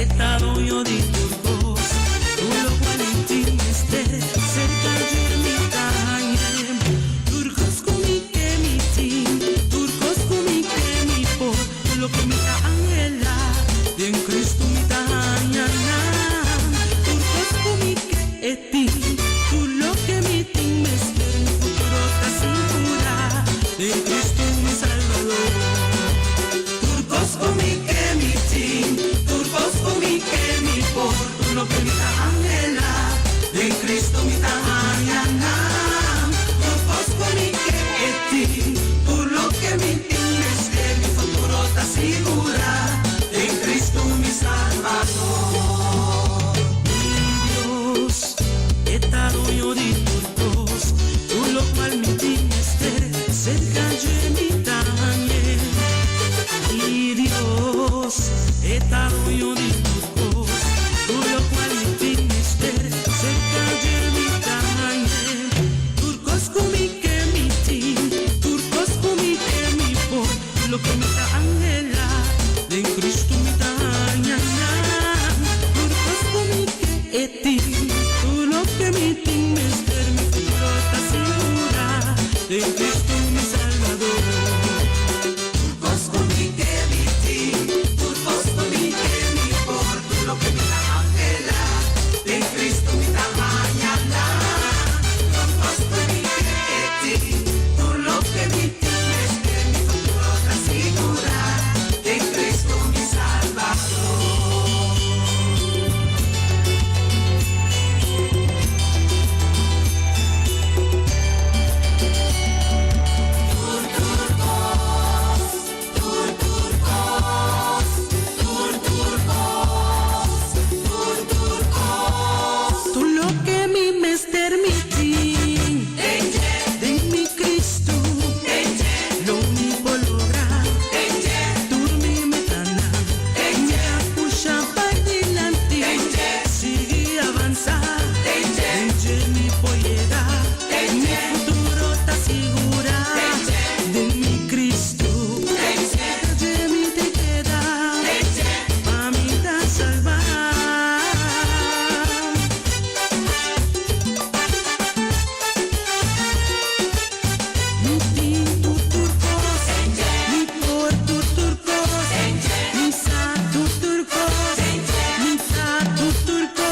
estado yo di turcos, tu lo cual en ti esté, cerca de mi calle, turcos kumi que mi team, turcos kumi que mi por, tu lo que mi ta angela, de en Cristo mi ta añana, turcos kumi que eti, tu lo que mi team esté, mi futuro está segura, de en Cristo mi Salvador. Turcos kumi que mi team, turcos kumi que mi por, tu lo que mi ta angela, de en Cristo mi ta añana, turcos kumi que eti, tu lo que mi team esté, mi futuro está segura, de en Cristo mi Salvador. Mi Dios, estado yo di turcos, tu lo cual mi team esté, cerca de mi talle. Mi Dios, estado yo di turcos, tu lo cual mi team esté, cerca de mi talle. Turcos kumi que mi team, turcos kumi que mi por, tu lo que mi ta angela, de en Cristo mi ta añana. Turcos kumi que eti, tu lo que mi team esté, mi futuro está segura, de en Cristo mi Salvador. Turcos kumi que mi team, turcos kumi que mi por, tu lo que mi ta angela, de en Cristo mi ta mañana. Turcos kumi que eti, tu lo que mi team esté, mi futuro está segura, de en Cristo mi Salvador. Tu lo que mi mester mi team, de mi Cristo, lo mi por lograr, turmi me tana, me puxa para adelante, sigue avanzar, mi por llegar, mi futuro está segura, de mi Cristo, de mi te queda, pa' mi ta salvar. Mi team, tu turcos, mi por tu turcos, mi sa tu turcos, mi sa tu turcos.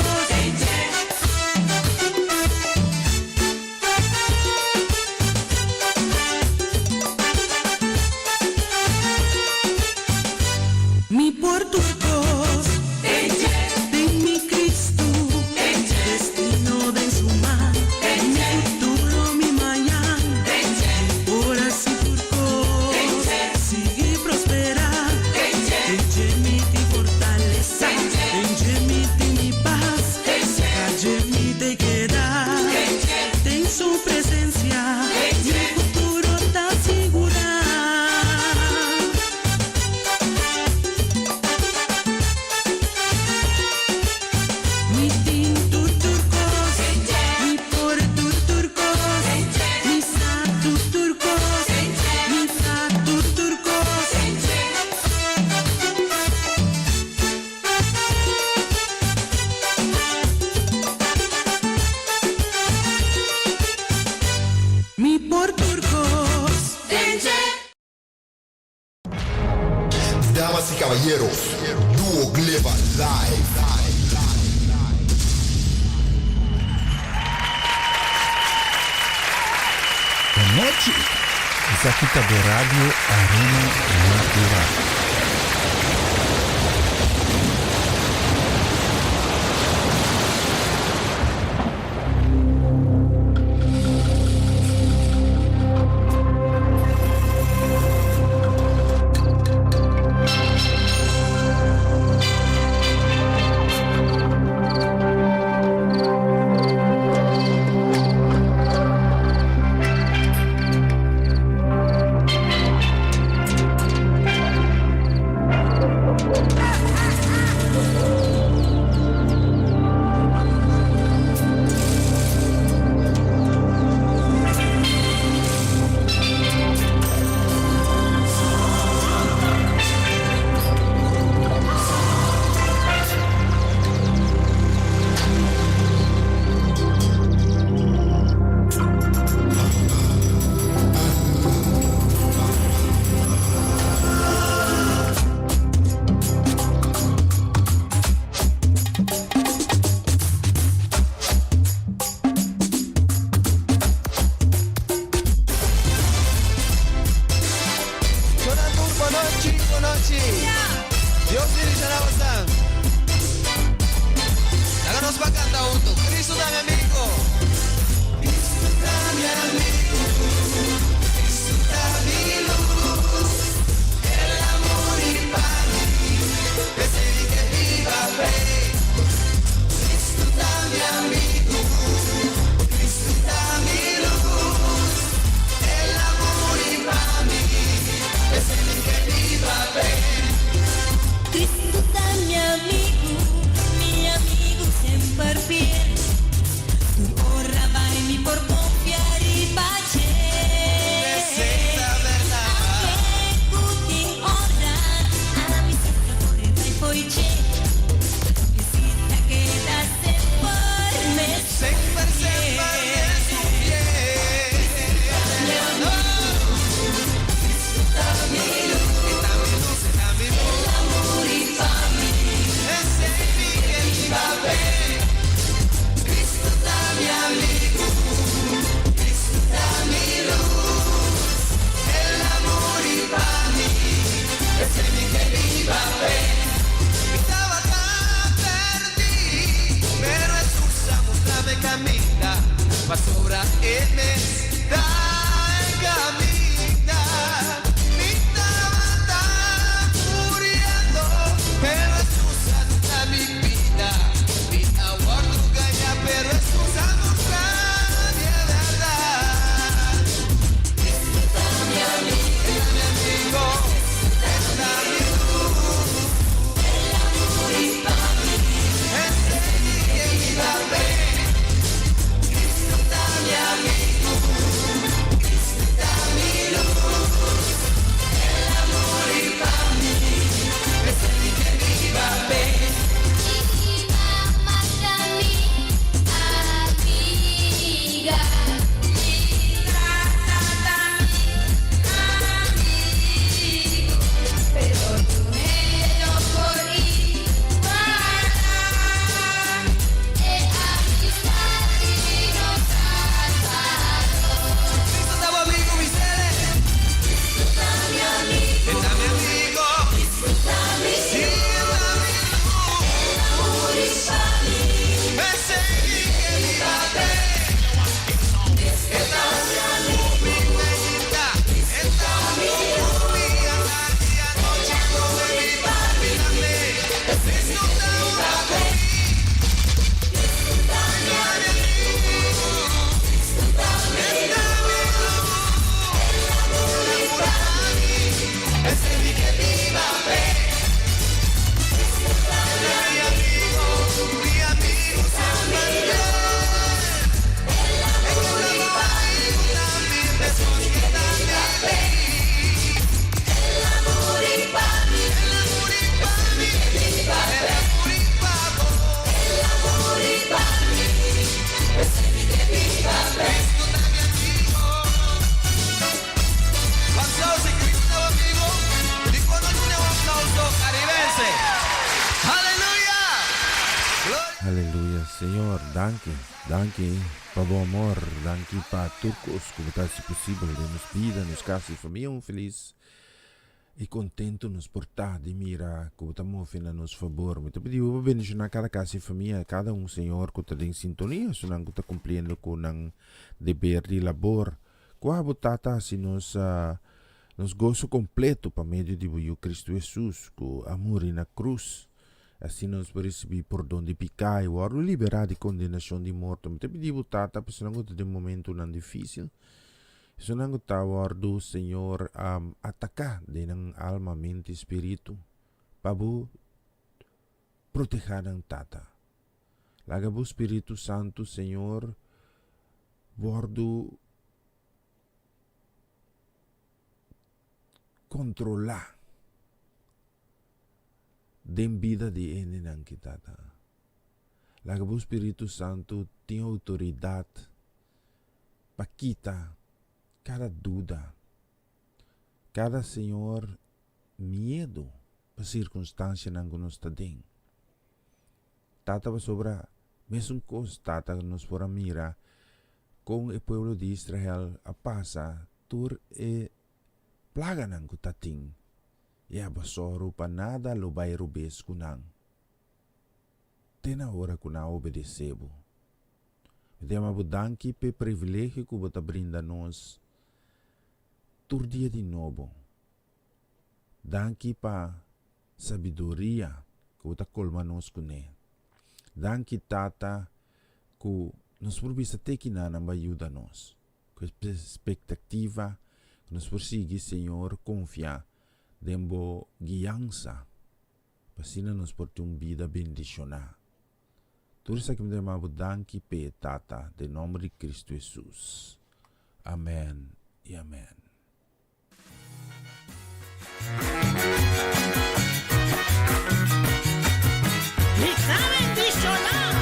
Mi por turcos, de mi Cristo, destino de su mar, mi futuro, mi mañana, por así turcos, sigue prosperar, mi fortaleza, mi paz, mi te queda, en su presencia, mi futuro está segura. Mi team, tu turcos, mi por tu turcos, mi sa tu turcos, mi sa tu turcos. Mi por turcos. Damas y caballeros, Dúo Gleba Live. Boa noite. Isso aqui tá do Rádio Arena Natural. mas sobra el mes da caminar. Mi dama está muriendo, pero excusa nunca mi vida. Mi amor nunca ya, pero excusa nunca de verdad. Disfruta mi amigo, está mi luz, el amor y para mí. Ese que iba a ver. Disfruta mi amigo, disfruta mi luz, el amor y para mí. Ese que iba a ver. Aleluia, Senhor, danke para o amor, danke para turcos, como está se possível, nos vida, nos casa e família feliz e contento nos portar de mira, como estamos a nos favor. Muito pediu para bendicionar cada casa e família, cada Senhor, que está em sintonia, senão que está cumprindo com um dever de labor. Qual tata se nos gozo completo para meio de Cristo Jesus, com amor na cruz. Assim nós recebemos perdão de pecado, ou liberar de condenação de morte. Mas também digo, tata, porque não é um momento não difícil. Se não está o Senhor atacar de alma, mente e espírito, para proteger a tata. Laga o Espírito Santo, Senhor, bordo controlar den vida de ele nang kita. Laga o Espírito Santo tem autoridade para quitar cada dúvida, cada Senhor medo para circunstância nang nós está dentro. Tata va sobra mesmo coisa tata nos fora mira com o povo de Israel a passa tur e plaga nang kutating. E abasoro pa nada lo bay rubes kunang. Tena ora kuna obedecebo. Medya mabudanki pe privilégio que bota brinda nos tur dia de novo. Danki pa sabedoria que bota colma nos kune. Danki tata que nos probisa tekina na ayuda nos. Com expectativa que nos persigue Senhor confiar dembo guiança, pasina nos por vida bendicionar. Tudo isso que me deu danki pe tata, de nome de Cristo Jesus. Amém e amém. Está bendicionado.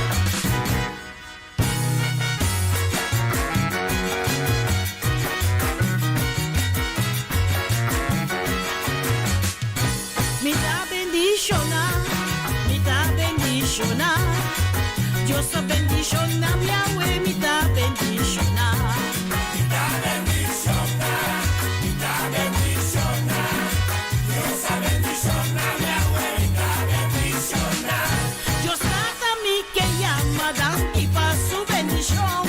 Dios bendiciona, Yahweh, mi da bendiciona. Mi da bendiciona, mi da bendiciona. Dios bendiciona, Yahweh, mi da bendiciona. Dios trata a mí que llama, dan y pa' su bendición.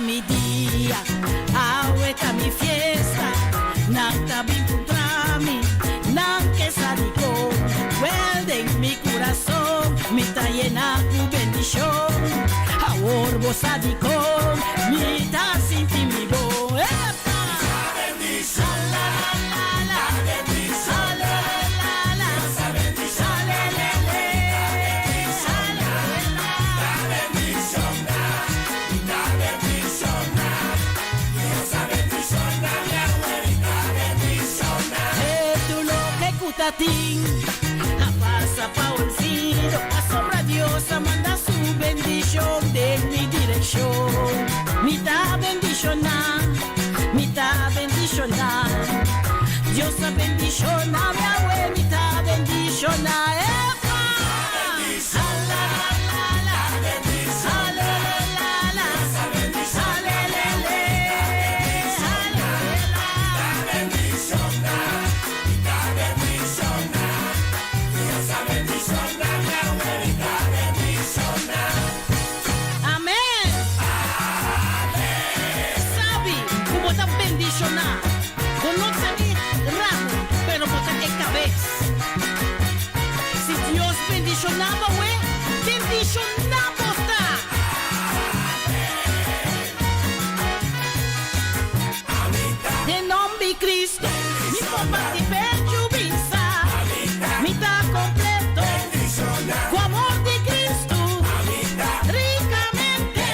mi día, ahorita mi fiesta, nanta vincultrami, nan que sadico, en mi corazón, mi está llena tu bendición, ahora vos sadico, mi está sin ti mi voz. La pasa Paulcito, asombra Dios, manda su bendición de mi dirección. Mitad bendicionar, Dios bendiciona, mi abuelita bendiciona. Bendicionaba, güey, bendicionaba está. De nombre Cristo, mi papá te perjubiza, mi está completo, con amor de Cristo, ricamente,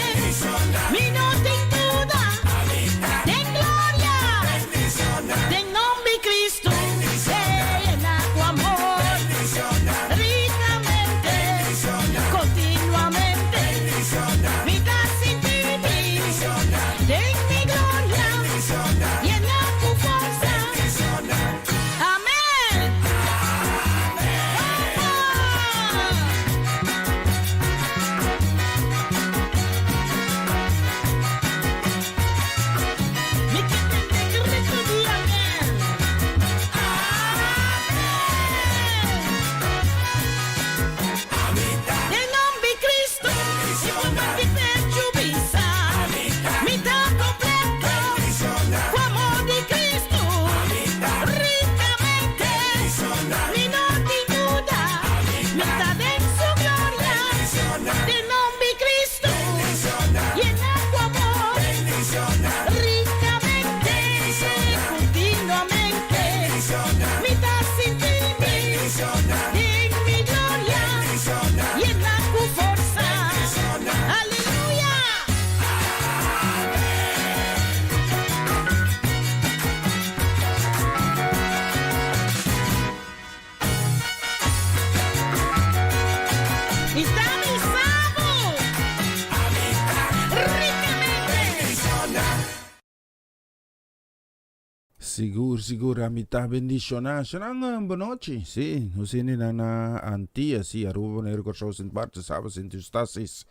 mi no te duda, de gloria, de nombre Cristo, llena tu amor, continuamente, vida sin ti, den mi gloria, llena tu fuerza, amén. Mi que tendré que recibir, amén. De nombre Cristo, si papá te perjubiza, mi está completo, con amor de Cristo, ricamente, mi no te duda, mi está en su gloria, de nombre Cristo, llena tu amor, ricamente, continuamente, mi está sin ti, en mi gloria, llena tu fuerza, aleluya. Está mi salvo, ricamente. Siguro, a mitad bendicionar. Senang bonoche, sí. Usini na antia, sí. Aruba na recursos en parte, sabes, en tus tasis.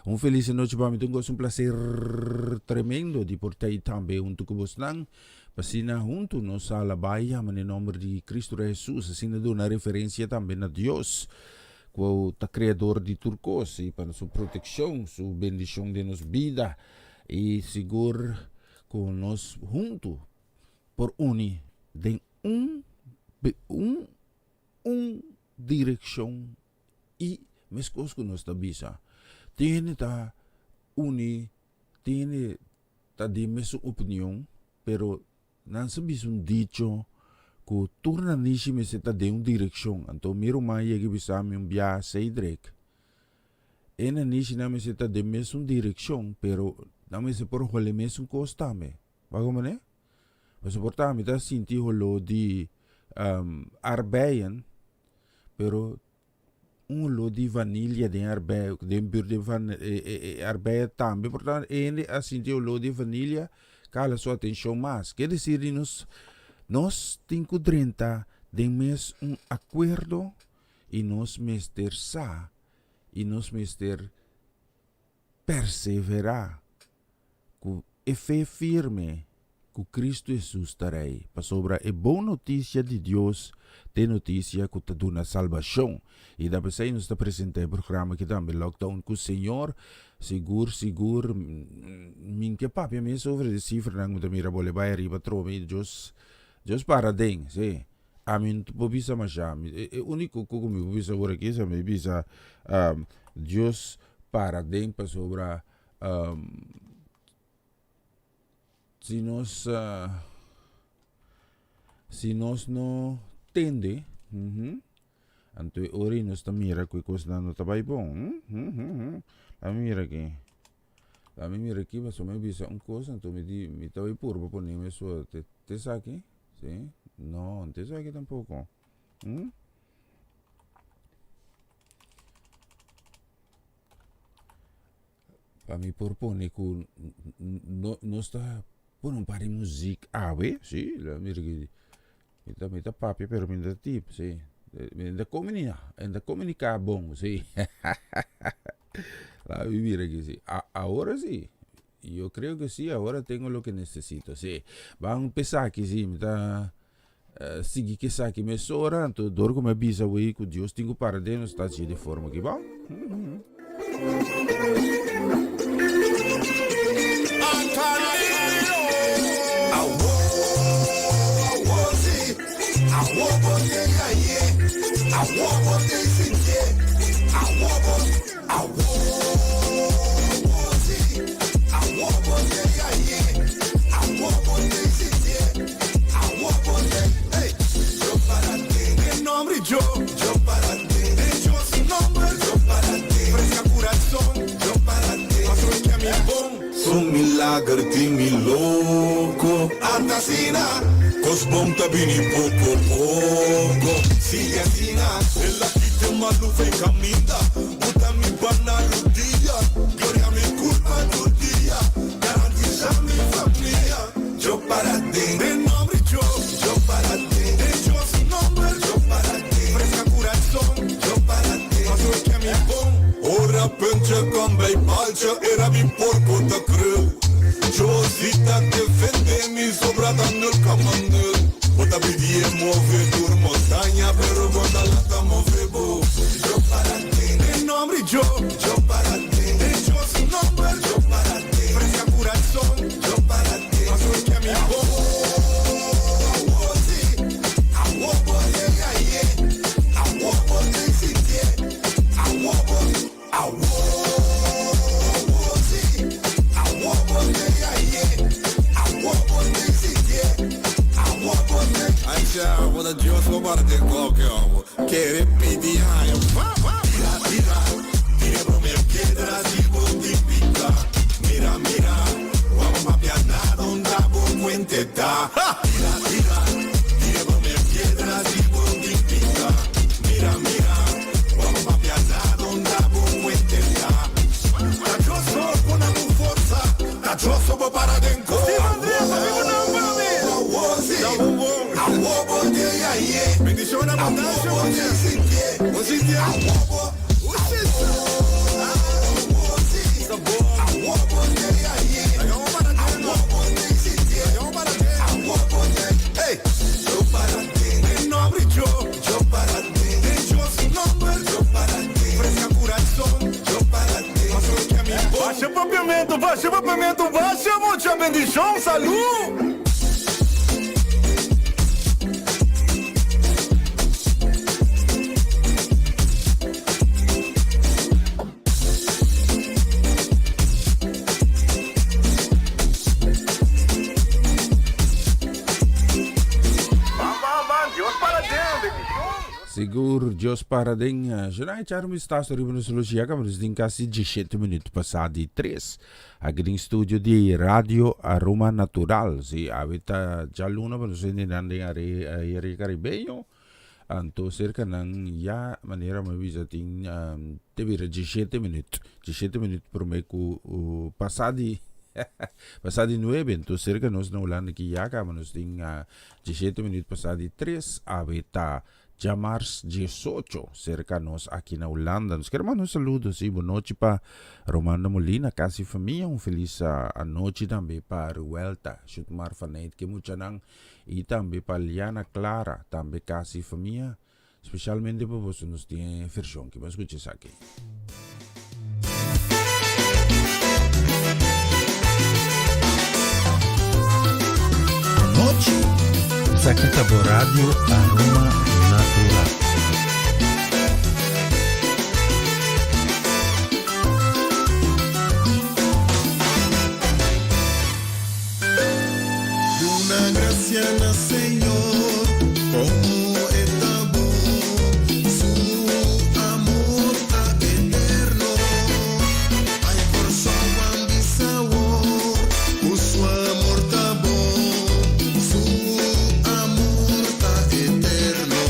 Un feliz noche para mí. Tengo un placer tremendo de portar también un tucubos nang. Pasina junto nos a la bahía, en nombre de Cristo Jesús. Así de una referencia también a Dios. Cual está creador de turcos y para su protección, su bendición de nos vida. Y seguro con nos juntos. Por uni de un dirección y mescos con nuestra visa. Tiene ta uni, tiene ta de su opinión, pero no se bis un dicho que turna nishi me se ta de un dirección. Anto miro mai yegi bisa mi un bia seidrek. Ena nishi na me se ta de mes un dirección, pero na me se por jole mes un costame. Bago mane? Mas portami ta sinti holo di arbeien, pero un lo di vaniglia de arbeien, de bir de van arbeien tambe, portanto ene a sinti holo di vaniglia, cala sua atenção mais. Quer dizer, nós temos 30 de mes um acordo e nós mester sa e nós mester perseverar com fé firme que Cristo Jesus estarei. Para sobre a boa notícia de Deus, tem notícia que está dando salvação. E da pessoa nos está apresentando o programa que também lockdown com o Senhor. Seguro, minha papi me sobre de cifra não me mira bole vai arriba trove Deus para den, sim. A mim tu bisa macham. O único que me bisa agora aqui é me bisa Deus para den para sobre se nós não tende, então ori nós está mira que coisa não está bem bom, a mira aqui, mas eu me bisa coisa, então me está bem por para nem me só te saque, sim, não te saque tampouco, para me propone que não está por um par de música, sim, la mira que me está papi pero me dá tip, sim. Ainda comunicar bom, sim. Lá vivir aqui, sim. Agora sim. Eu creio que sim, agora tenho o que necessito, sim. Vamos pensar que sim, me dá seguir que saque me sora, então dor como é bisa aí que Deus tem que para dentro está cheio de forma que bom. Yo para ti, yo sin nombre, yo para ti, fresca corazón, yo para ti, paso que a mi bom, son milagre ti mi loco, antasina, cos bom tabini poco, sigue asina, el la quite malu fe camina, puta mi banalo día, gloria mi culpa tu día, garantiza mi familia, yo para ti, de nombre yo para ti, yo sin nombre, yo para ti. Yo para ti, paso que a mi bom. Ora pencha cambia y palcha, era mi porco te creo. Yo cita que vende mi sobra dando el camandel. Bota pidi move dur montaña, pero bota la move bo. Yo para ti, en nombre yo para ti. Yo sin nombre, yo para ti. Fresca corazón, yo para ti. Paso que a mi bom. Dios lo guarde qualquer quiere pedir tira por mi piedra si vos te pica mira vamos a pianar donde vos cuente está tira por mi piedra si vos te pica mira vamos a pianar donde vos cuente está tachoso con la fuerza tachoso para dentro bendición abundancia yo para ti, en nombre yo para ti, yo sin nombre, yo para ti, fresca corazón, yo para ti, paso que a mi baixa papiamento, baixa mucha bendición, salud. Seguro, Deus para den. Já não echar uma estátua riba no Solucia, mas tem quase 17 minutos passado de 3. Aqui no estúdio de Rádio Aroma Natural. Se habita já luna, mas não tem nada a Caribenho. Então, cerca de já maneira uma visa tem teve 17 minutos. 17 minutos por meio que passado de passado de 9, então cerca nós não olhando aqui já, mas nós tem 17 minutos passado de 3, habita ya Mars 18, cercanos aquí na Holanda. Nos queremos un saludo, sí, boa noite para Romano Molina, casi familia, un feliz noche también para Ruelta, Shutmar Fanet, que mucha nang, y también para Liana Clara, también casi familia, especialmente para vos nos tiene versión que me escuches aquí. Noche, Sakita por Radio Aroma Natural. Una gracia na Señor, como está bom, su amor está eterno. Ay, por su buen sabor, por su amor está bom, su amor está eterno.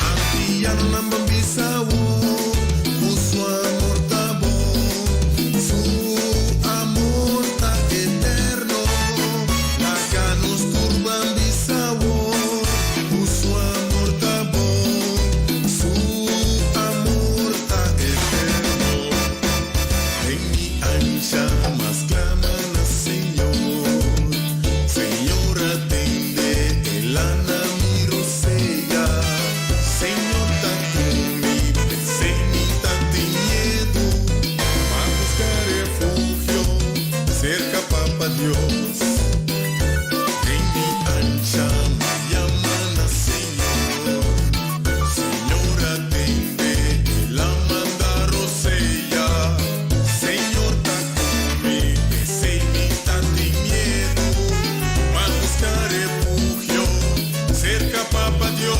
Aquí ya no han buen sabor, por su amor está bom, su amor está eterno. La que nos turban de sabor, por su amor está bom, su amor está eterno. En mi ancha más claman al Señor, Señor atende el ana mi rosella, Señor está conmigo, enseñita de miedo, va a buscar refugio, cerca papá Dios. En mi ancha me llaman al Señor, Señor atende la manda rosella, Señor está conmigo, enseñita de miedo, va a buscar refugio, cerca papá Dios.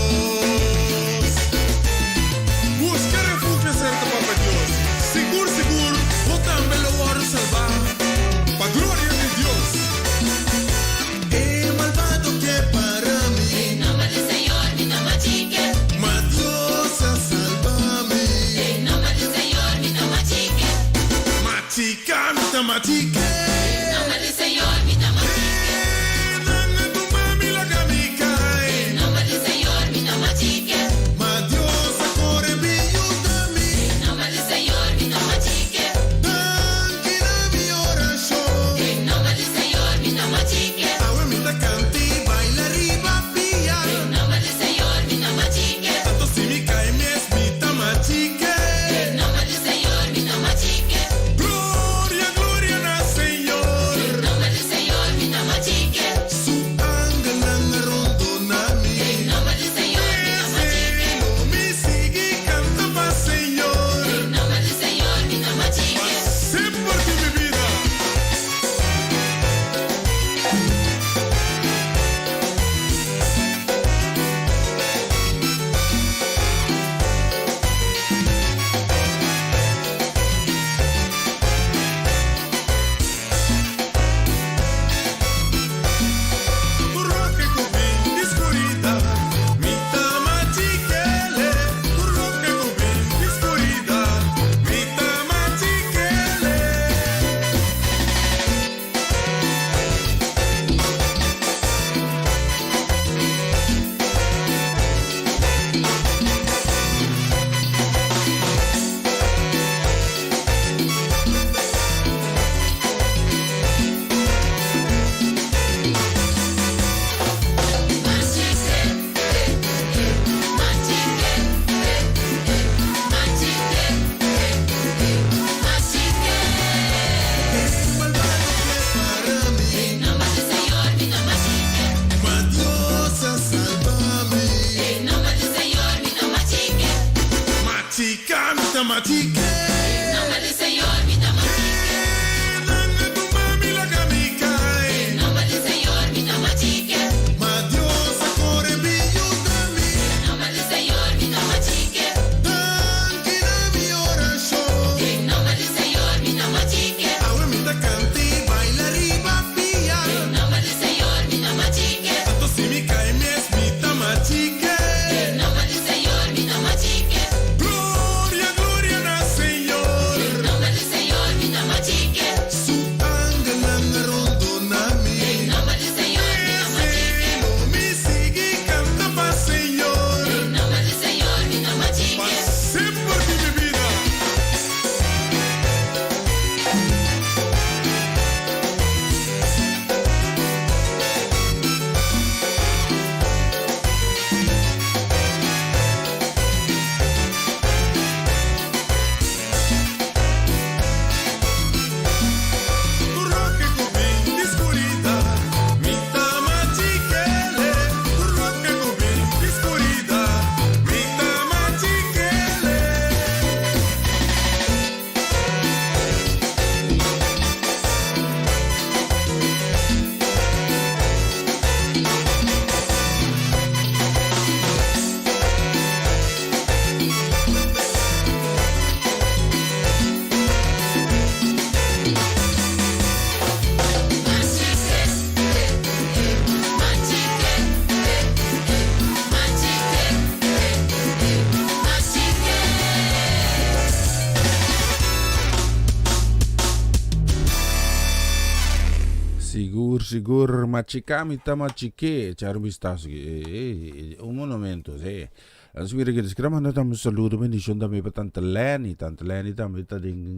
Busca refugio cerca papá Dios, seguro, seguro, vos también lo vas a salvar, pa' gloria de Dios. El malvado que para mí, En nombre del Señor, mi nombre chique. ma Dios a salvarme. En nombre del Señor, mi nombre chique. Machica, mita machique. En nombre del Señor, mi nombre chique. Nanga tu mami la camica. En nombre del Señor, mi nombre chique. Ma Dios a corre ayúdame. En nombre del Señor, mi nombre chique. Tranquila mi oración. En nombre del Señor, mi nombre chique. Ahora mita canti, baila arriba, pilla. En nombre del Señor, mi nombre chique. Tanto si mi cae mi es mita machique. En nombre del Señor, mi nombre chique. Gloria, gloria na Señor. En nombre del Señor, mi nombre chique. Su ángel anda rondonami. En nombre del Señor, mi nombre chique. Cielo me sigue y canta pa' Señor. En nombre del Señor, mi nombre chique. Sé por ti mi vida. Turro que cubí discurida, mi tama chiquele. Turro que cubí discurida, mi tama chiquele. El malvado que para mí, ma Dios a salvarme. Machica, mita machique. Nanga tu mami la camica. Ma Dios a corre ayúdame. Tranquila mi oración. Ahora mita canti, baila arriba, pilla. Tanto si mi cae mi es mita machique. Gloria, gloria na Señor. Sigur, machicamita machique, charvistas, un monumento, sí. Als we regelen, skram na tam saludo bendición também para Tante Leni também está em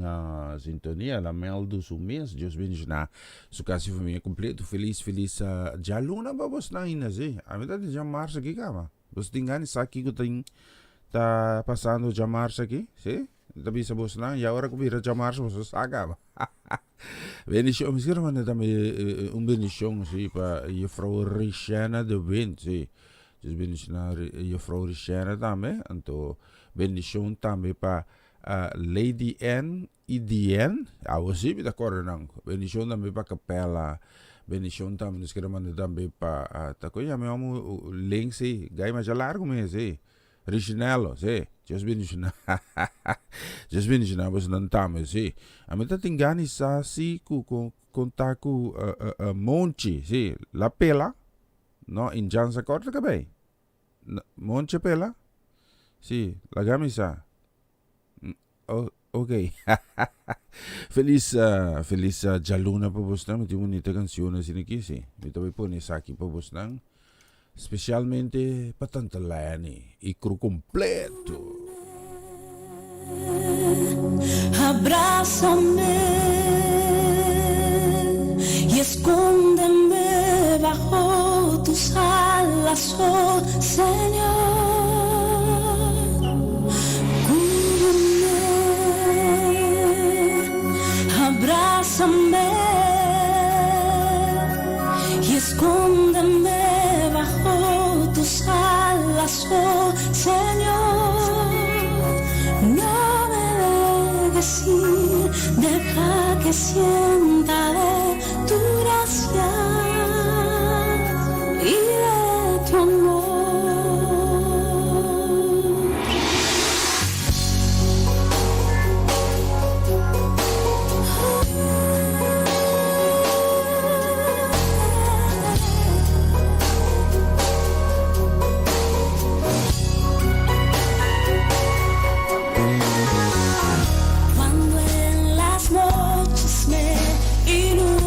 sintonia, ela meldo su mês, Deus bendice na sua casa e família completo, feliz, já luna ba bos na ina, sí. A mim tá de já março aqui, cama. Bos tingani sa aqui que tá passando já março aqui, sí. Tapi sa bos na, ya ora ko bira já março, bos saga. Bendición, me skram na também bendición, sí, para Juffrouw Richana de Wind, sí. Dus bendición na Juffrouw Richana também, então bendición também para Lady N IDN, awasi bita korenang. Bendición também para Capela, bendición também nos queremos também para takoy ya me amo link sí, gai mais largo mesmo, sí. Richinello, sí. Just bendición. Just bendición na bos nan também, sí. A mim tá tingani sa si ku kontaku Monchi, sí, la pela. No, in Jansa corta cabei. Monche pela? Sí, la camisa. Oh, ok. Feliz Jaluna po bosnang. Miti bonita canzone sin aquí, sí. Miti voy poner aquí po bosnang. Specialmente pa Tante Leni. Y cru completo. Abrázame y escóndeme bajo tus alas, oh Señor. Cúbreme, abrázame y escóndeme bajo tus alas, oh Señor. No me dejes ir, deja que sienta de tu gracia y de tu amor. Cuando en las noches me inundas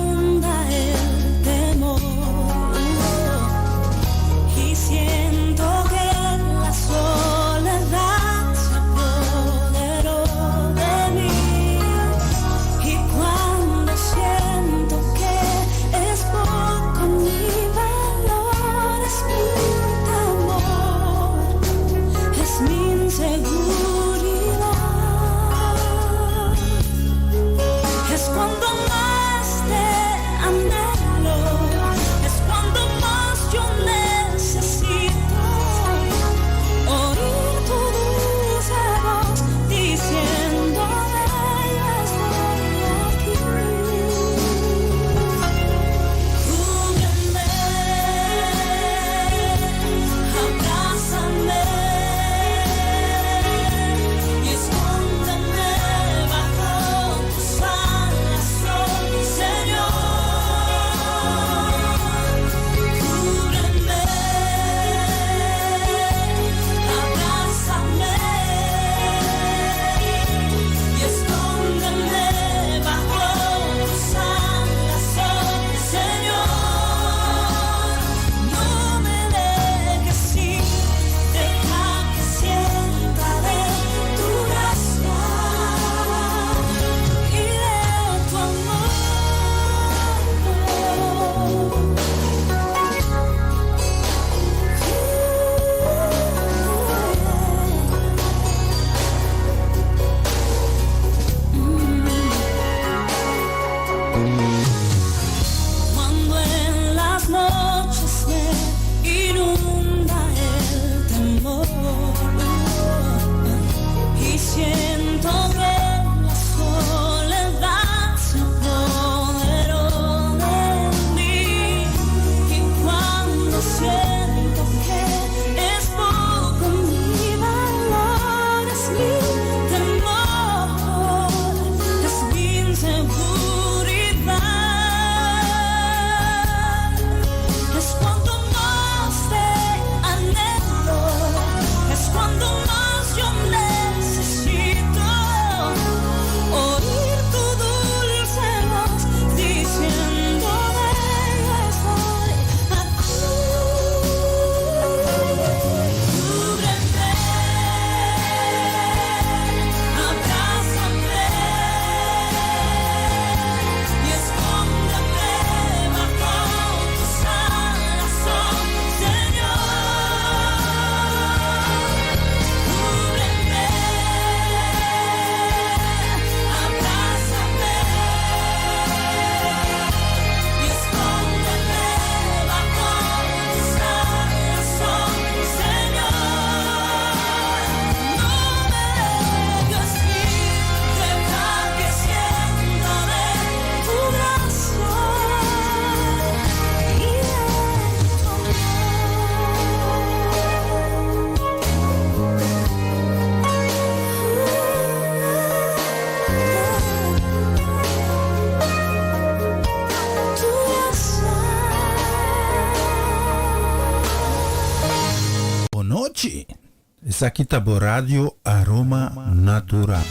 Zakitabo Radio Aroma Natural.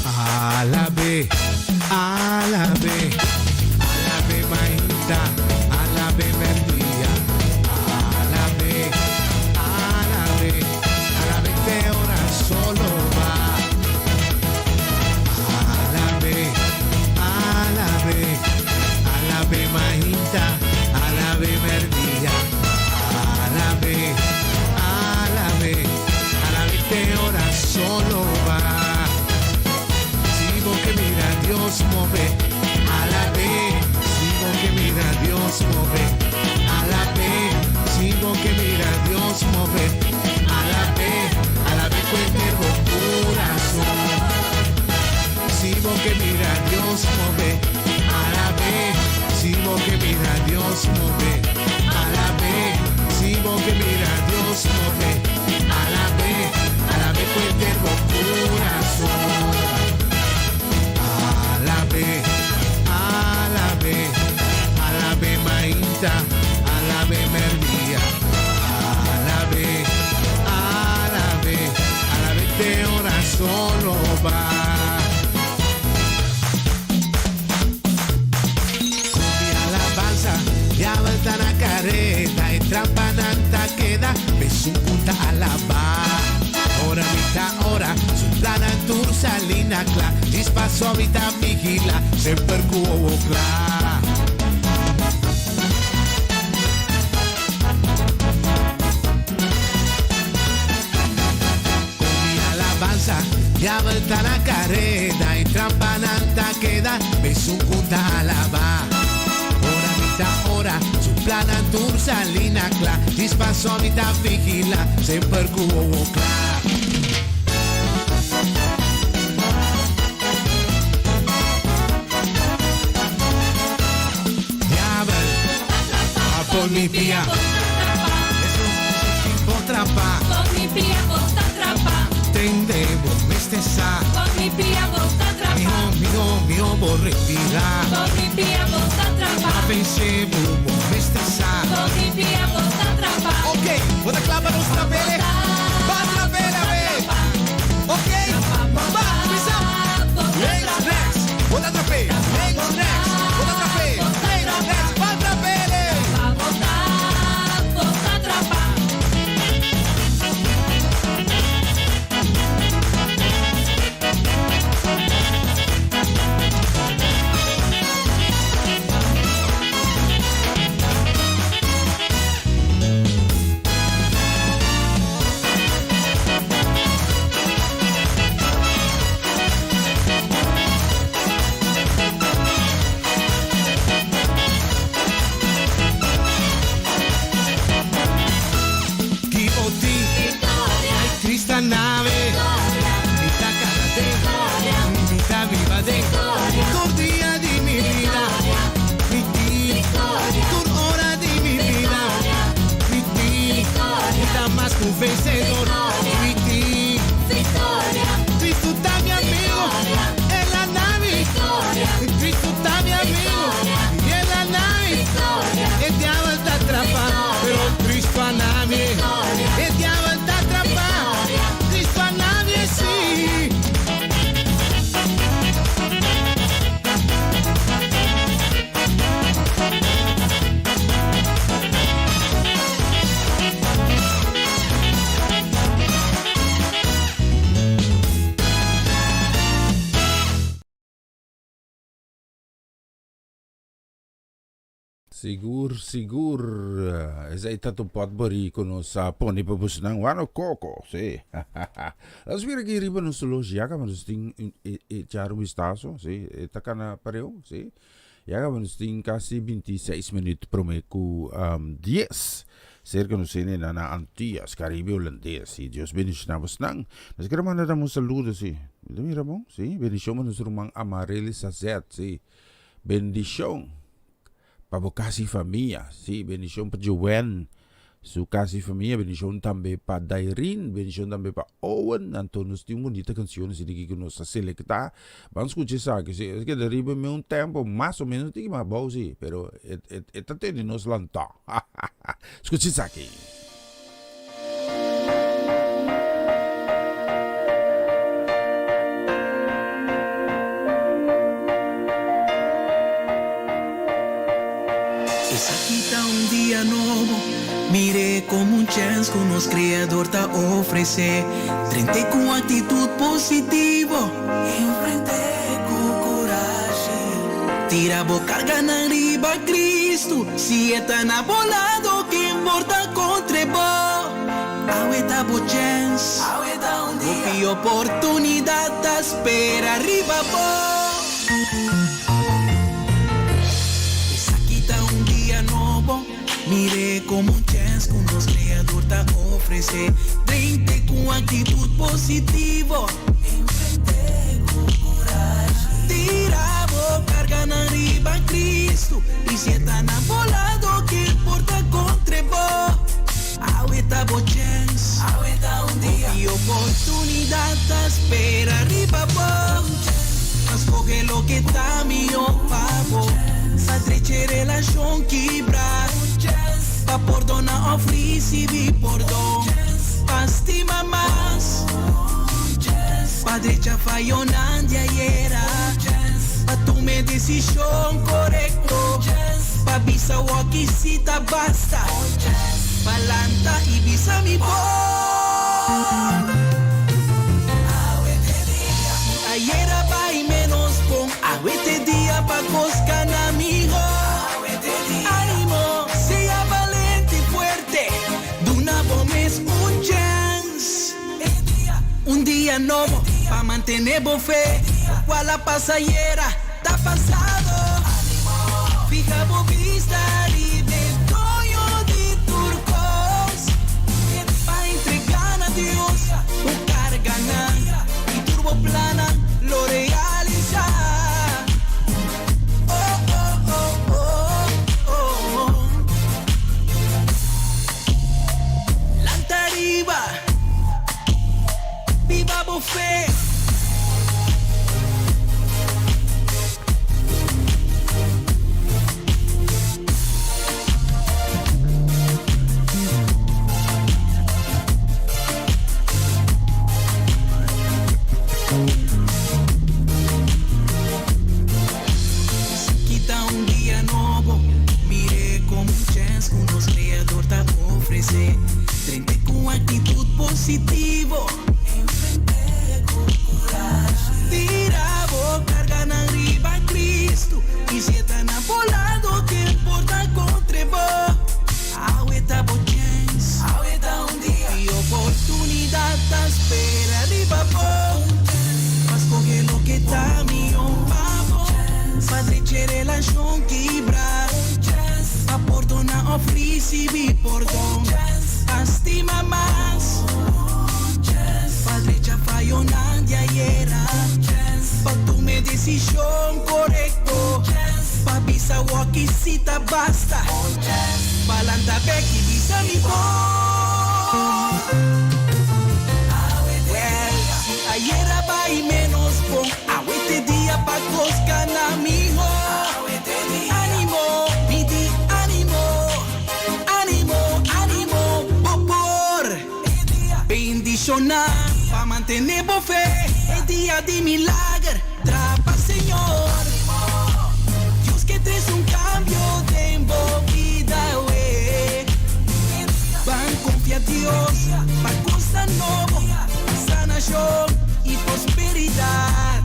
Alabe, alabe, alabe mainta, alabe mendia, alabe, alabe, alabe te ora solo va. Alabe, alabe, alabe mainta, alabe mendia, alabe, alabe, alabe te ora solo va. Que mira Dios move, a la vez, sigo que mira Dios move, a la vez, sigo que mira Dios move, a la vez cuerpo corazón, sigo que mira Dios move, a la vez, sigo que mira Dios move, a la vez, sigo que mira Dios move, a la vez cuerpo corazón. Alabe mainta, alabe merdía, alabe te ora solo va. Con mi alabanza ya vuelta la careta y trampananta queda, ves un punta alaba. Ora mitad ora, su plana en tur salina cla, dispaso vita vigila, sempre cuo cla. Con mi alabanza, ya vuelta la careta, y trampananta queda, ves un punta alaba. Ora mitad ora, su plana en tur salina cla, dispaso vita vigila, sempre cuo cla. Con mi pia, es un tipo trapa. Con mi pia bosta trapa. Tendevo me stessa. Con mi pia bosta trapa. Mio vorrei Con mi pia bosta trapa. ma pensevo me stessa. Con mi pia bosta trapa. Ok, vou clava nos trapele. Va trapele, ve. Ok, va, bisa. Legs, next. Vou dar trapele. Legs, next. Vou dar trapele. Legs, next. Va trapele. Bosta trapa. Questa nave, vita cara de, vita viva de, tu día de mi vida, tu hora de mi vida, vida más que un vencedor, Cristo está mi amigo, en la nave, Cristo está mi amigo, y en la nave, el diablo está atrapado, pero Cristo a nadie, el diablo está atrapado. Sigur. Is ay tatupot bari kono sa poni papus ng wano koko. Si. Las vira giri ba nung sulos yaka manusting charo vistazo. Si. Taka na pareo. Si. Yaka manusting kasi 26 minutos promeku 10. Cerca no sine na Antillas, Caribe Holandés. Si Dios bendicionamos nang. Nas karaman na mo saludo si. Mira mo. Si. Bendición mo nung surumang Amarili sa Zet. Si. Bendición. Para casi familia, sí, bendición para Joanne, su casi familia, bendición también para Dairin, bendición también para Owen, Antonos tiene bonita canciones y que nos selecta, vamos a escuchar esa, que sí, es que derriba un tiempo más o menos, digo más bajo, sí, pero esta tiene nos lanta, escucha esa aquí. Quita un día nuevo, mire como un chance que nos creador te ofrece. Frente con actitud positivo, enfrente con coraje. Tira boca carga arriba Cristo, si está enamorado, que importa contra vos. Ahorita bo chance, un día. Y oportunidad te espera arriba vos. Un día nuevo, mire como un chance que nos creador te ofrece. Frente con actitud positivo, enfrente con coraje. Tira boca, carga arriba Cristo, y si está enamorado, que importa contra vos. Ahorita bo chance, un día. Y oportunidad te espera arriba vos. Escoge lo que está mío, pavo. Estreche relación quebrar, pa perdonar, ofrece vi perdón, pa estima más, pa derecha fallonando era, pa tomar decisión correcto, pa visa o que cita basta, pa lanta y visa mi voz. Ayer va y menos con este día pa' coscar amigo. Ánimo, sea valente y fuerte. De una bomba es un chance. Un día nuevo pa' mantener bo fe. Cual la pasajera está pasado. Fija bo vista y de toyo de turcos. Pa' entregar a Dios, buscar ganar y turbo plana. Lo realiza. Oh, oh, oh, oh, oh, oh. Lanta arriba, viva buffet. Frente con actitud positivo, enfrente con coraje. Tira boca, carga arriba Cristo, y si está enamorado, que importa contra vos. Ahorita bo chance, un día. Y oportunidad te espera arriba vos. Vas coger lo que está mío, pavo. Vas derecha relación quebrar. Pa perdonar, ofrece vi perdón. Estima más. Padre ya fallonando era. Pa tomar decisión correcto. Pa visa o que cita basta. Pa lanta back y visa mi voz. Ayer va y menos con. Este día pa coscar amigo. Ánimo, pidi, ánimo. Ánimo, por bendicionar, pa mantener bo fe. El día de milagre, trapa Señor. Dios que traes un cambio de vida, we. Van confía Dios, pa cosa nuevo, sanación y prosperidad.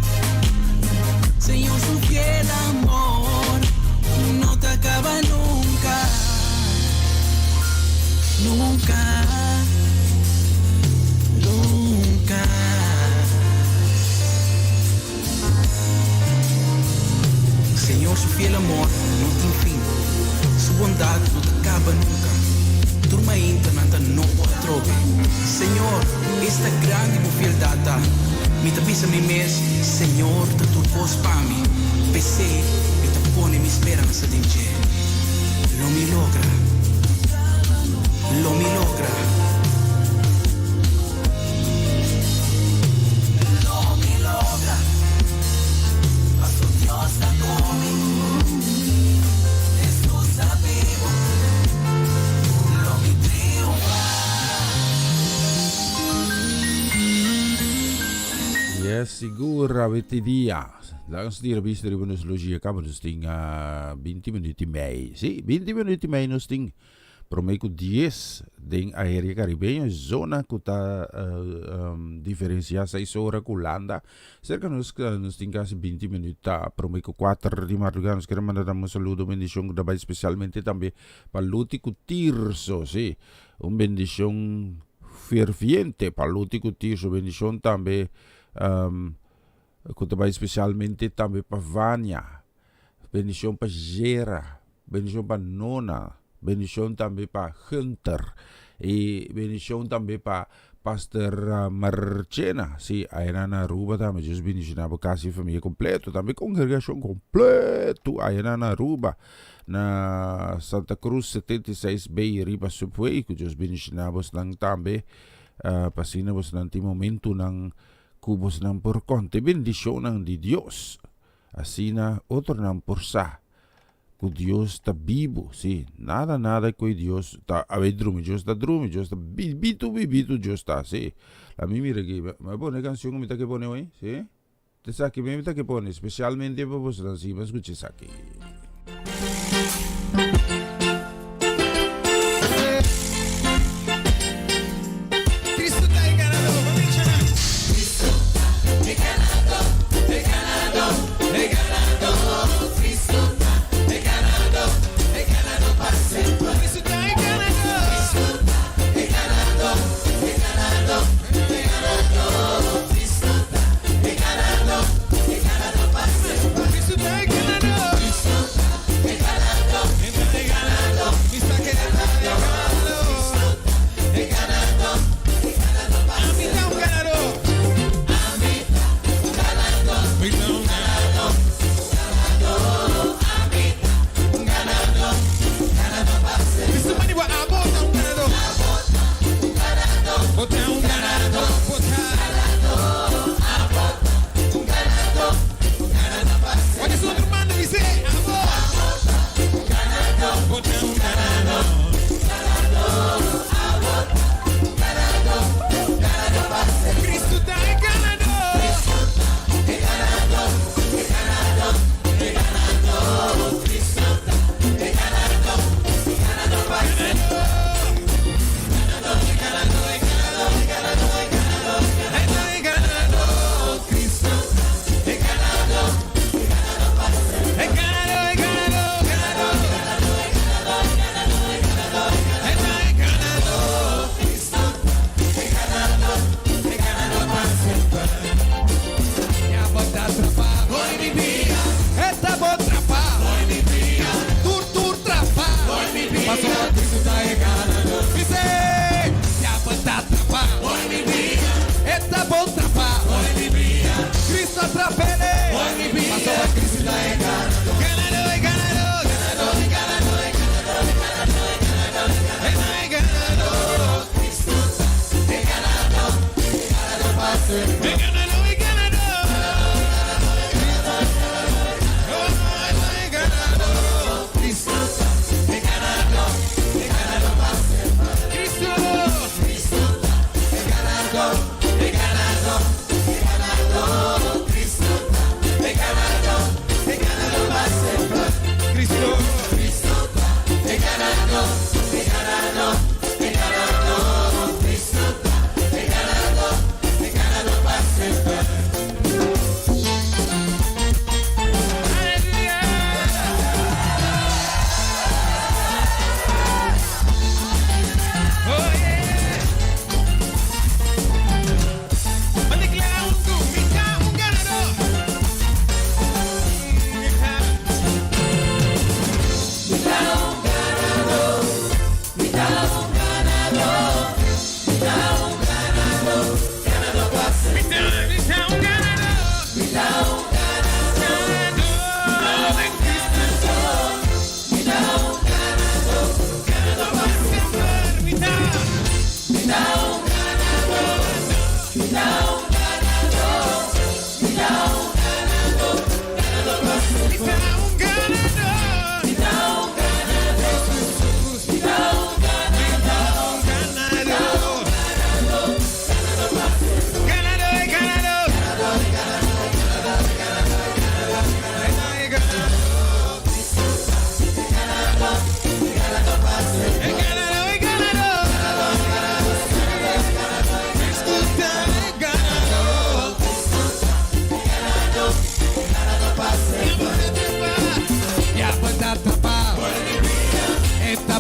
Señor, su fiel amor no te acaba nunca. Nunca, nunca. Señor, su fiel amor no tiene fin. Su bondad no te acaba nunca. Turma internata no otrobe. Señor, esta grande fieldad me te pisa mi mes. Señor, te tu voz para mí. Pensé y te pone mi esperanza en ti. Lo me logra. Lo me logra. Lo me logra. Pastor Dios está conmigo. Jesús está vivo. Lo me triunfa. Yes, siguro avete dia Lang stira bistri bonus logia cabo nos ting 20 minuti mei. Sì, 20 minuti mei nos ting promeco 10 ding aérea caribeño zona kuta diferencia 6 horas kulanda. Cerca nos ting casi 20 minutos promeco 4 di madrugada nos queremos mandar un saludo bendición dabai especialmente también para Luti Tirso, sí. Un bendición ferviente para Luti Tirso, bendición también dabai especialmente también para Vania. Bendición para Gera, bendición para Nona. Bendición também para Hunter e bendição também para Pastor Marchena. Sim, aí na Aruba também Jesus bendicionava quase família completo, também congregação completo aí na Aruba, na Santa Cruz 76B Riba Subway, que Jesus bendicionava nang também pasina bos nanti momento nang kubos nang por conte bendição nang di Dios. Asina outro nang porsa. Que Deus está vivo, sim. Nada que Deus está a ver drume, Deus está bibito, Deus está, sim. A mim mira aqui, mas bom, a canção que me tá que pone hoje, sim. Te sabe que me tá que pone, especialmente para você, assim, mas escute isso aqui. Cristo está enganado, vamos chamar. Cristo está enganado, Cristo para sempre. Cristo está enganado, Cristo está enganado para sempre. Cristo está enganado, está querendo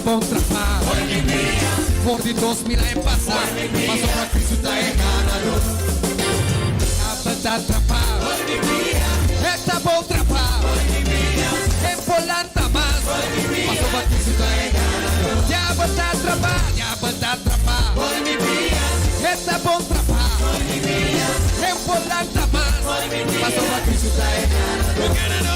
bom trapar. Por de 2000 é passar, mas pra Cristo tá enganado. Tá trapar, é tá bom trapar. É polanta mais, mas pra Cristo tá enganado. Já tá trapar, é tá bom trapar. É polanta mais, mas pra Cristo tá enganado.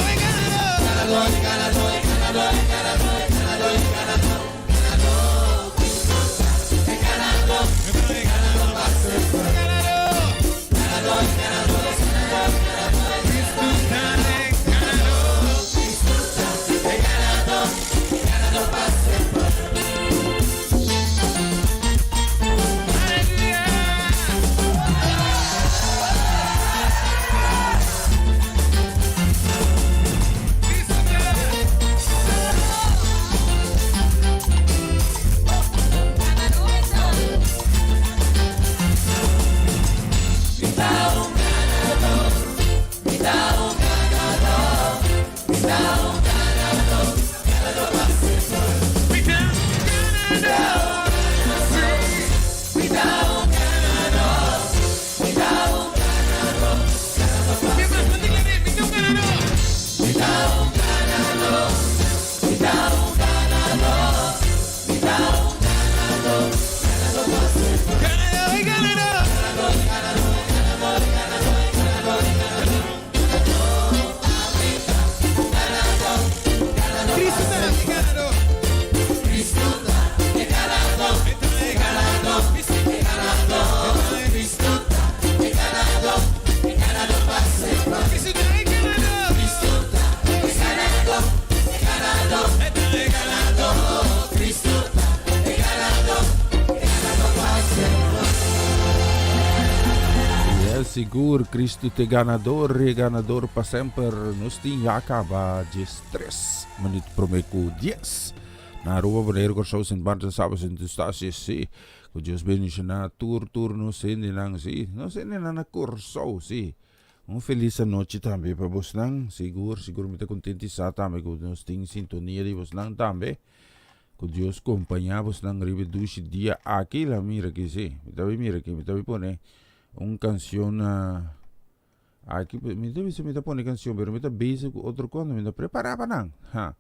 Sigur Cristo te ganador e ganador para sempre. Nós tínhamos acaba de 3 minutos promeco 10. Na rua wanneer ko shows in banda sabes in de stasie si. Ko Deus bendice na tour no sende nang si. No sende na curso si. Feliz noite também para vos nang. Sigur muito contente sa também ko nós ting sintonia de vos nang também. Ko Deus acompanha vos nang rivedushi dia aqui la mira que si. Mira que me pone canción aquí me pone canción pero me está basic otro cuando me preparaba nang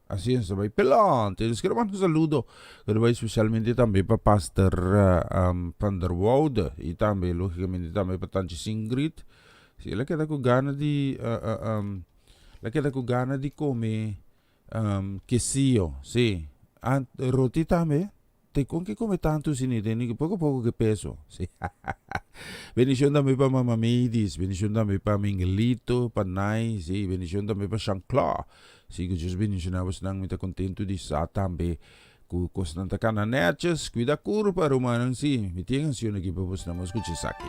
así es sabay pelón te les quiero mandar un saludo pero especialmente también para Pastor Van der Woude y también lógicamente también para Tante Ingrid si la queda con ganas de comer quesillo sí roti también te con que come tanto sin ni poco que peso sí. Bendición também para Mama Midis, bendición também para Miguelito, para Nai, sí, bendición também para Jean-Claude. Sí, que Deus bendicionamos nang muito contento de sa também. Ku constante cananetes, cuida cur para humanang sí. Me tiene canción aqui para vos namos escuchar aqui.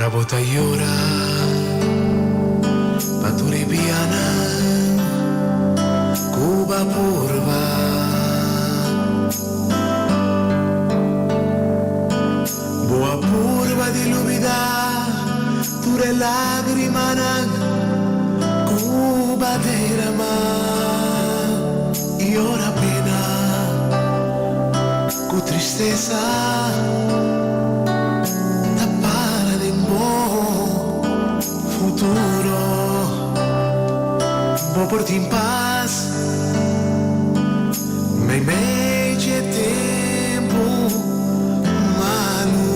Bota llora Paturibiana Cuba purba Boa purba di lubida Ture lagrimana Cuba derama Y ora pena Cu tristeza futuro vou por ti em paz me mexe tempo malo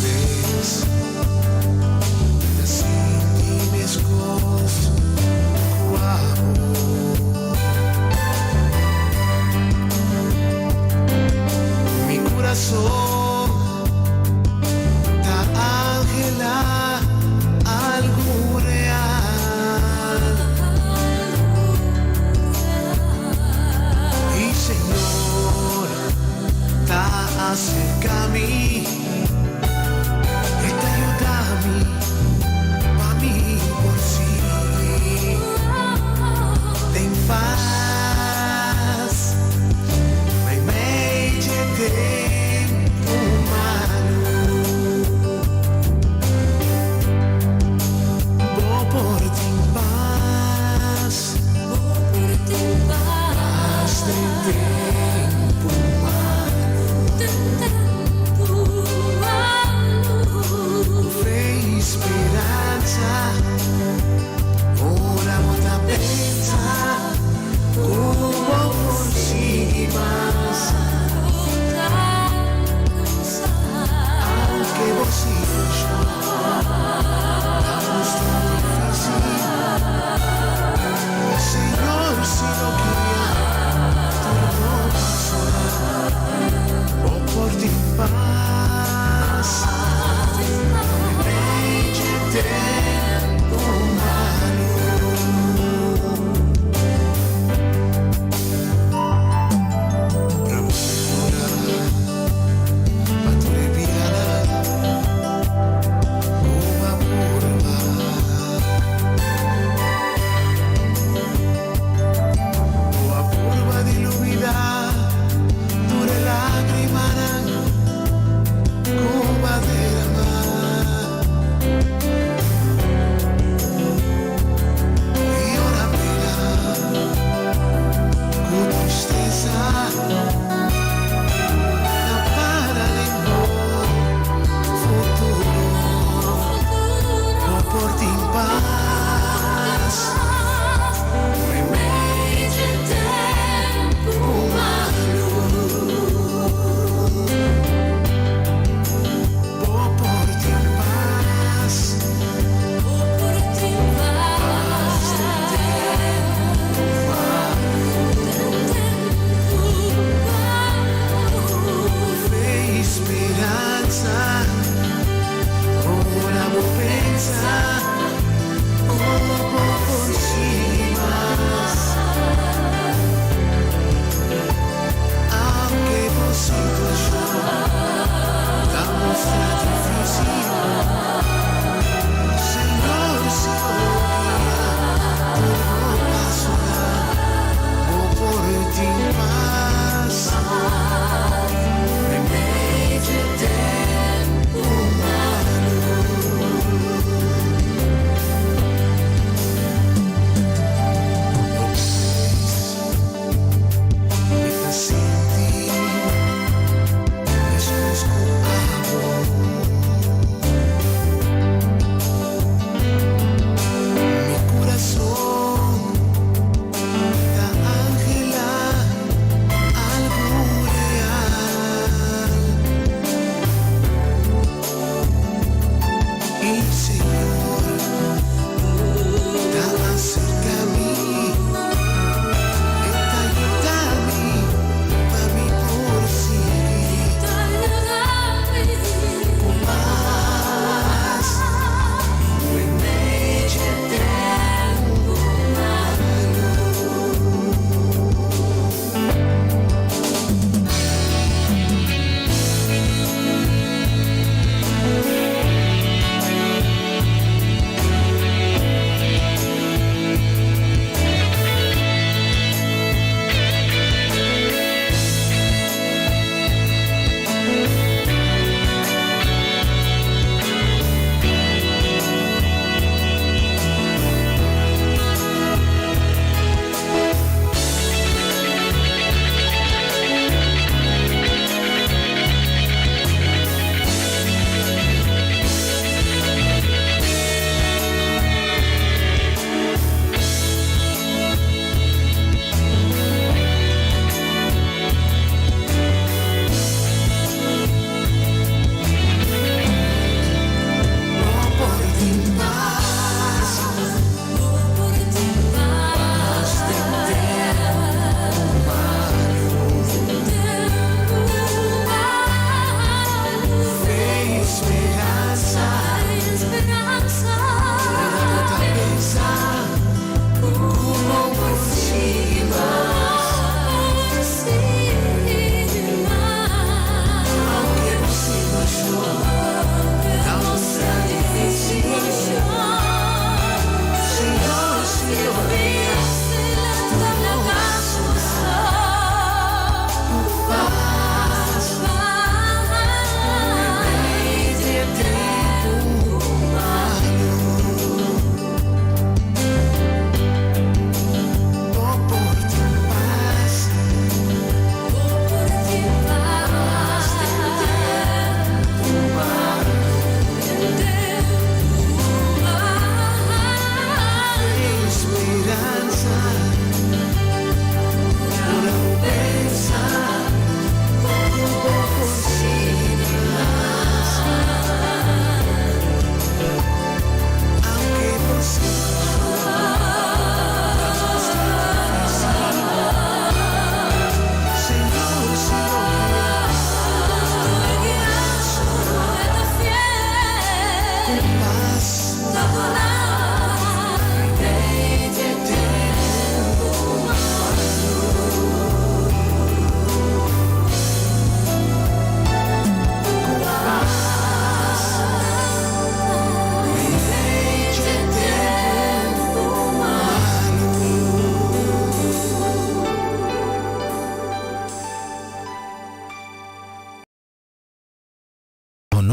vez assim me escoço com amor mi coração algo real y Señor está cerca a mí está ayudando a mí por sí Fé e esperança, ora muita pensa, como consigo mais. Aunque você está, vamos tão difícil. Senhor, se não queria, tu não passará. Oh, por ti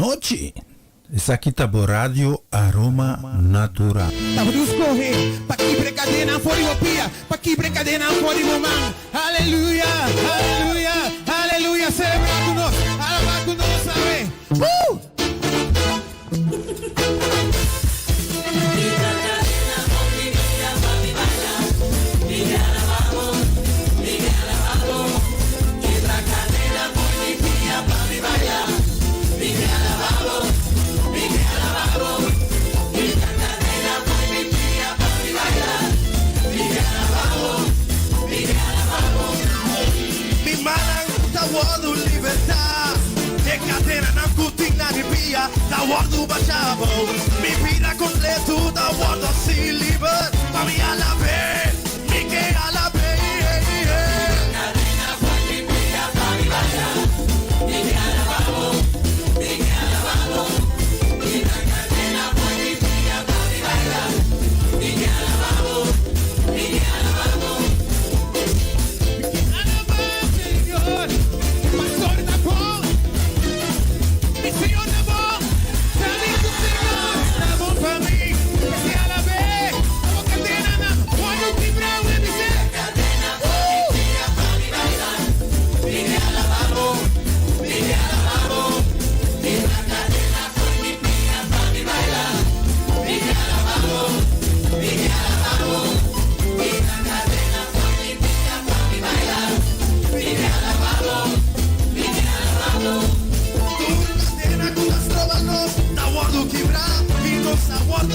noche. Essa aqui tá por rádio Aroma Natural. Vamos escorrer, pa' que brincadeira for de roupia, pa' que brincadeira for de romão. Aleluia, aleluia, aleluia, celebrar com nós, alabar com nós, sabe? Tawardu libertà, che catena na cutina di via, tawardu bachavo, mi vida completo, tawardu si liber, mami alla be, mi che alla be. Catena fuori via, mami balla, mi che alla babo, mi che alla babo, mi la catena fuori via, mami balla, mi che alla babo, mi che alla babo.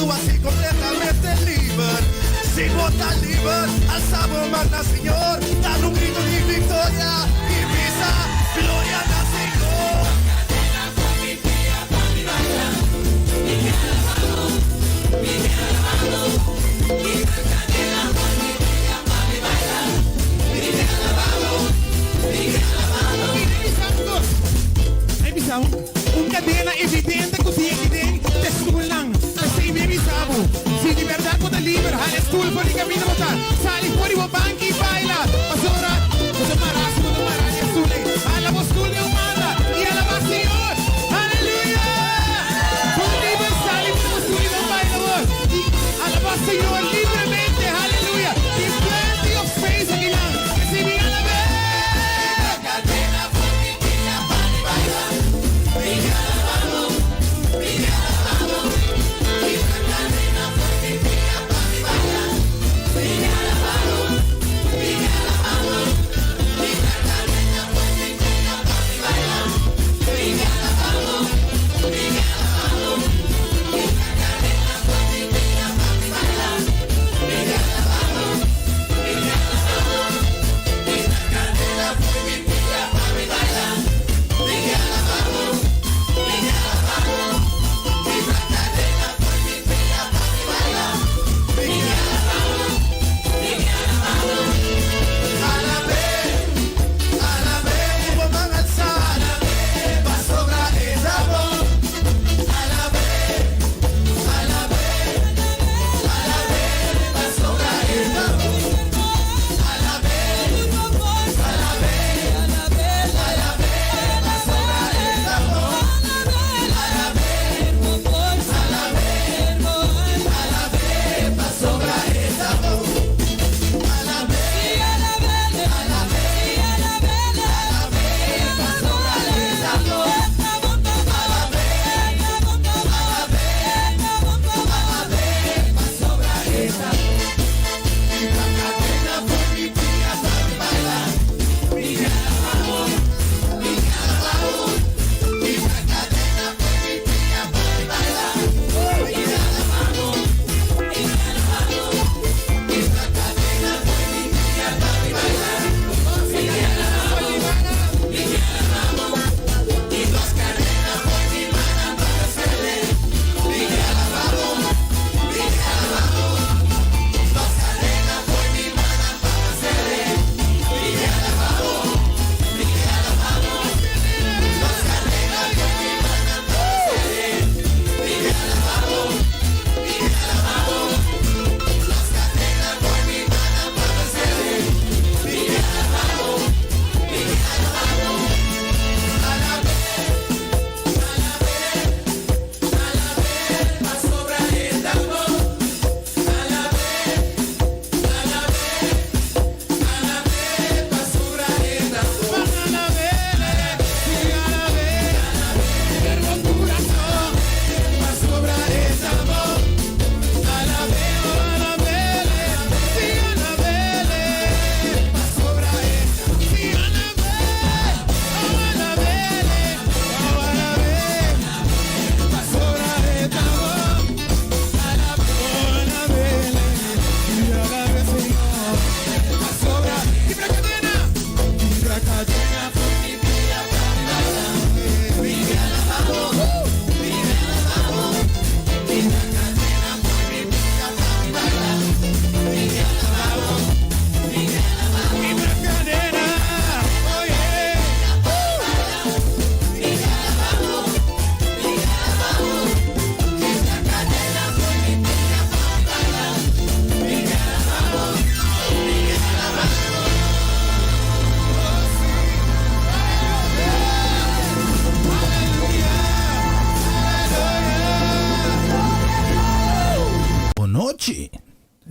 Así completamente libre, sin votar libre, alzamos magna Señor, dar un grito de victoria y visa, gloria al Señor. Cadena con mi tía, papi baila, mi que alabado, mi que alabado, mi cadena con mi tía, papi baila, mi que alabado, mi que alabado. Ay, bisao, un cadena evidente que tiene de school lang. Baby Sabu, si de verdad puedo liberar, al school por el camino votar, sali fuori o banchi baila, basura, cosa marazo, cosa marazo, sule, a la voz de humana y a la más Señor, aleluya, por libre sali, por sule, no baila vos, y a la más Señor libremente, aleluya, y plenty of space aquí lang, que si me a la vez, cadena por mi tía, pani baila, mi alabado,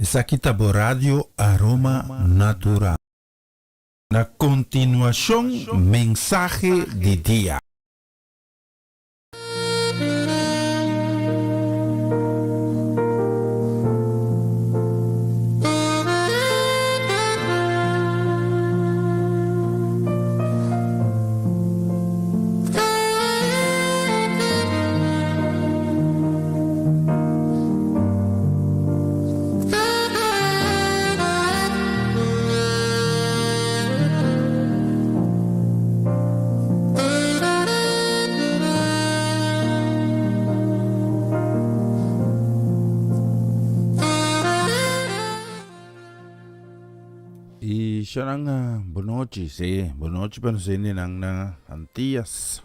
Essa aqui tá bo Radio Aroma Natural. Na continuação, mensagem de dia. Siya nang bonochi, bonochi pa sini nang na antias.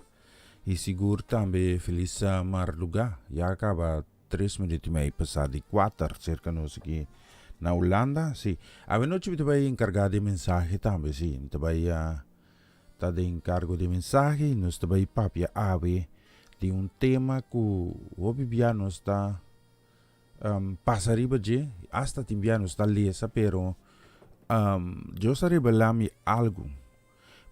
E siguro também feliz marluga. Ya acaba 3 minutos e meio passado 4, cerca nos aqui na Holanda. Sim. A noite eu estava encarregado de mensagem também, sim. Estava tá de encargo de mensagem, nós estava papia ave de tema que o bibiano está passariba de, hasta timbiano está lesa, pero eu estarei balami algo.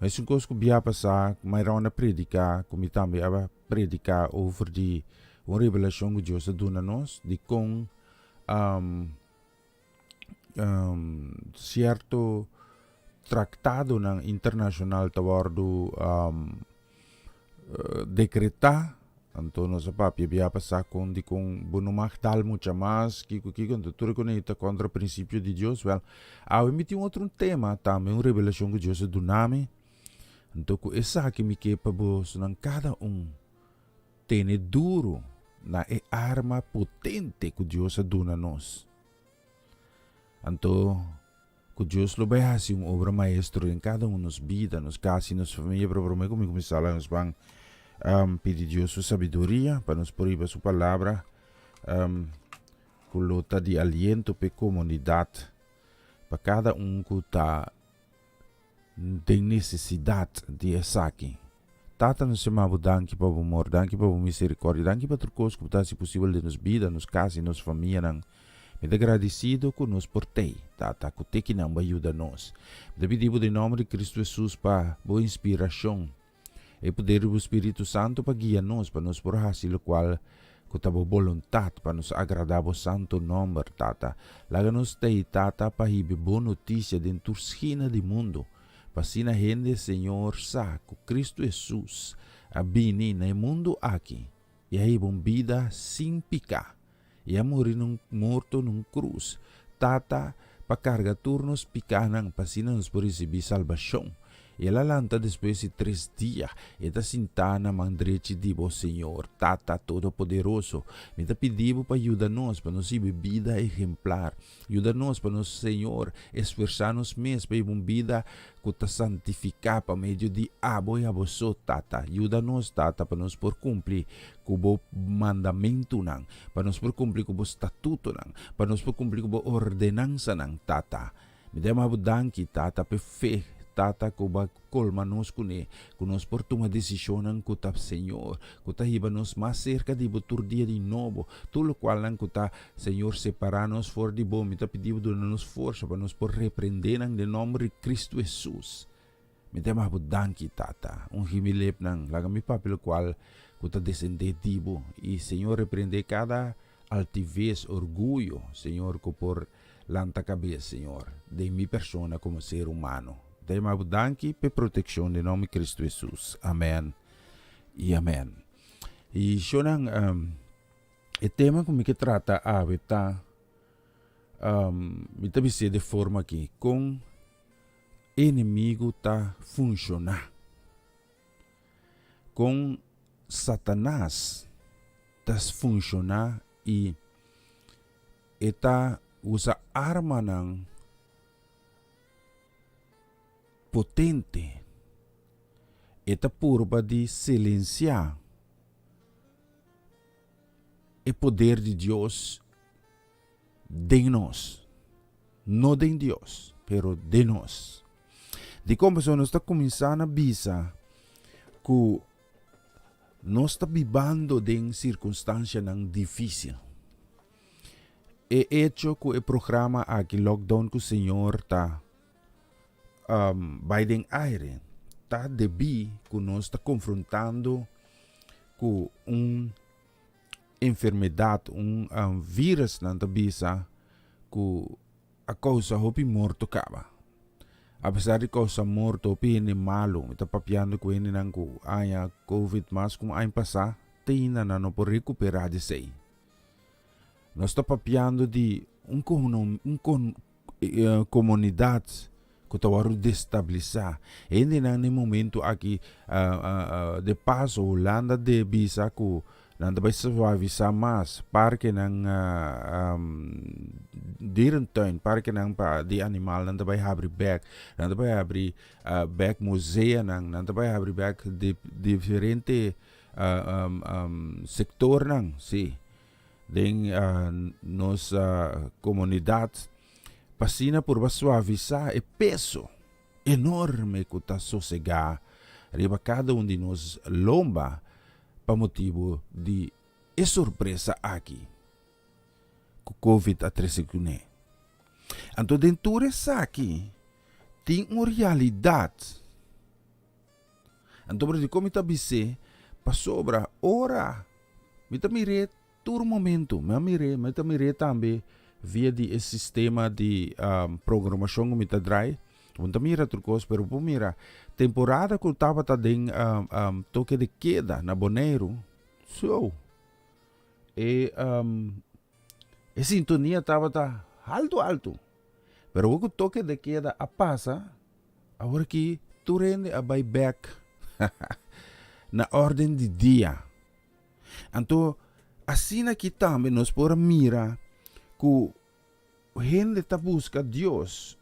Mas um coisa que eu passar, mas era uma predicar, como também ia predicar over de uma revelação que Deus deu a nós, de com certo tratado ng internacional tawardo decretar. Anto sa papi biya pa sa kung di kong bunumakdal mucha mas kiko tuturo ko na ita kontra prinsipyo di Diyos. Well, emiti um outro tema também uma revelação que Deus do nami. Anto ko esa que me capabos ng cada tene duro na arma potente que Deus do na nos. Anto que Deus lo bayasi obra maestro em cada nos vida, nos casa, nos família, para comigo misala nos bang pedir Deus sua sabedoria para nos proíba sua palavra, colota de aliento para a comunidade, para cada que está tem necessidade de essa aqui. Tata nos chamava danke para o amor, danke para a misericórdia, danke para tudo coisa que está se possível de nos vida, nos casa e nos família. Me agradecido que nos portei, tata, que te que não ajuda nós. Me pedido em nome de Cristo Jesus para boa inspiração e poder do Espírito Santo para guiar nós, para nos porhar o qual que tabo vontade para nos agradar o santo nome, tata. Laga nos tei, tata, para hibe boa notícia dentro da esquina do mundo. Para si na gente, Senhor, sa, que Cristo Jesus abini no mundo aqui. E aí, bom vida sem picar. E a morrer morto num cruz. Tata, para carga turnos picanang, para si nos por receber salvação. E ela lanta depois de 3 dias. E da sintana mandrete dibo, Senhor, Tata Todo-Poderoso. Me da pedido para ajudar nós, para nos ir vida exemplar. Ajuda nós para nos, Senhor, esforçar-nos mesmo para ir vida que te santificar para meio de abo e aboso, Tata. Ajuda nós, Tata, para nos por cumprir com o mandamento nang, para nos por cumprir com o estatuto nang, para nos por cumprir com a ordenança nang, Tata. Me dá mabudanki, Tata, pe fé. Tata ko ba kolma nos kune kunos por tuma desisyon ng kutap Senyor kuta hiba nos mas cerca di butur dia di novo tulo qual lang kuta Senyor separanos for di bo mita pedido do nos força para nos por repreender ng de nombre de Cristo Jesus. Mita mabudan ki Tata himilip ng lagami papel qual kuta descende dibo e Senyor reprende cada altivez orgullo Senyor ko por lanta cabeça Senyor de mi persona como ser humano. Dai mabudanki pe proteção de nome Cristo Jesus. Amém e amém. E siya nang o tema kung que trata tá mita bise de forma aqui com inimigo tá funcionar. Com Satanás tá funcionar e eta usa arma ng potente, eta purba de silenciar o poder de Deus de nós, não de Deus, pero de nós. De como nós está começando a bisa que nós está vivendo em circunstância não difícil. hecho que el programa aquí lockdown que Señor ta Biden aire ta debi que nos está confrontando com enfermidade, vírus na bisa que a causa hopi morto acaba. Apesar de causa morto hopi ini malo, ita papiando ko ini nang ko aya COVID mas kung ain pasa, tina na no por recuperar de sei. Nós está papiando de comunidade que está a destabilizar. Hindi na ni momento aqui de paso Holanda de bisa ko nanda vai suavizar mais parque ng dierentuin, parque ng di animal nanda vai abrir back, nanda vai abrir back museu nanda vai abrir back de diferente sector nang si ding nos comunidade pasina por suavizar e peso enorme que está sossegar riba cada de nós lomba pa motivo de surpresa aqui com COVID a 13 kune. Então dentro dessa aqui tem uma realidade. Então por como está bise pa sobra ora me tá mire todo momento, me tá mire também via de esse sistema de programação que me tá drai. Punta mira trucos, pero po mira, temporada que estava tá ding toque de queda na Bonaire. So, sintonia estava tá alto. Pero o toque de queda a passa, agora que tu rende a buy back na ordem de dia. Então, assim aqui também nós por mira que gente tá busca Deus.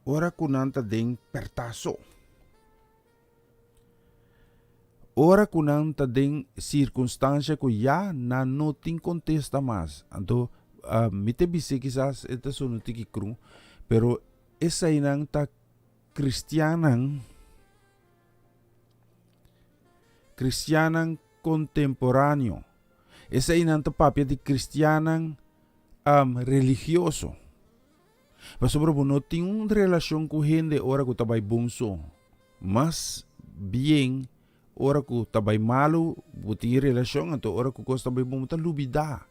Ora kunanta ding pertaso. Ora kunanta ding circunstância que ya na no ting contesta mas. Anto mite bise quizás esta sono tiki cru, pero esa inang ta cristianang contemporáneo. Esa inang ta papia di cristianang religioso. Mas sobre não tem uma relação com gente ora que tabay bunso, mas bem ora que tabay malo, buti relação então ora que costa tabay bum ta lubida.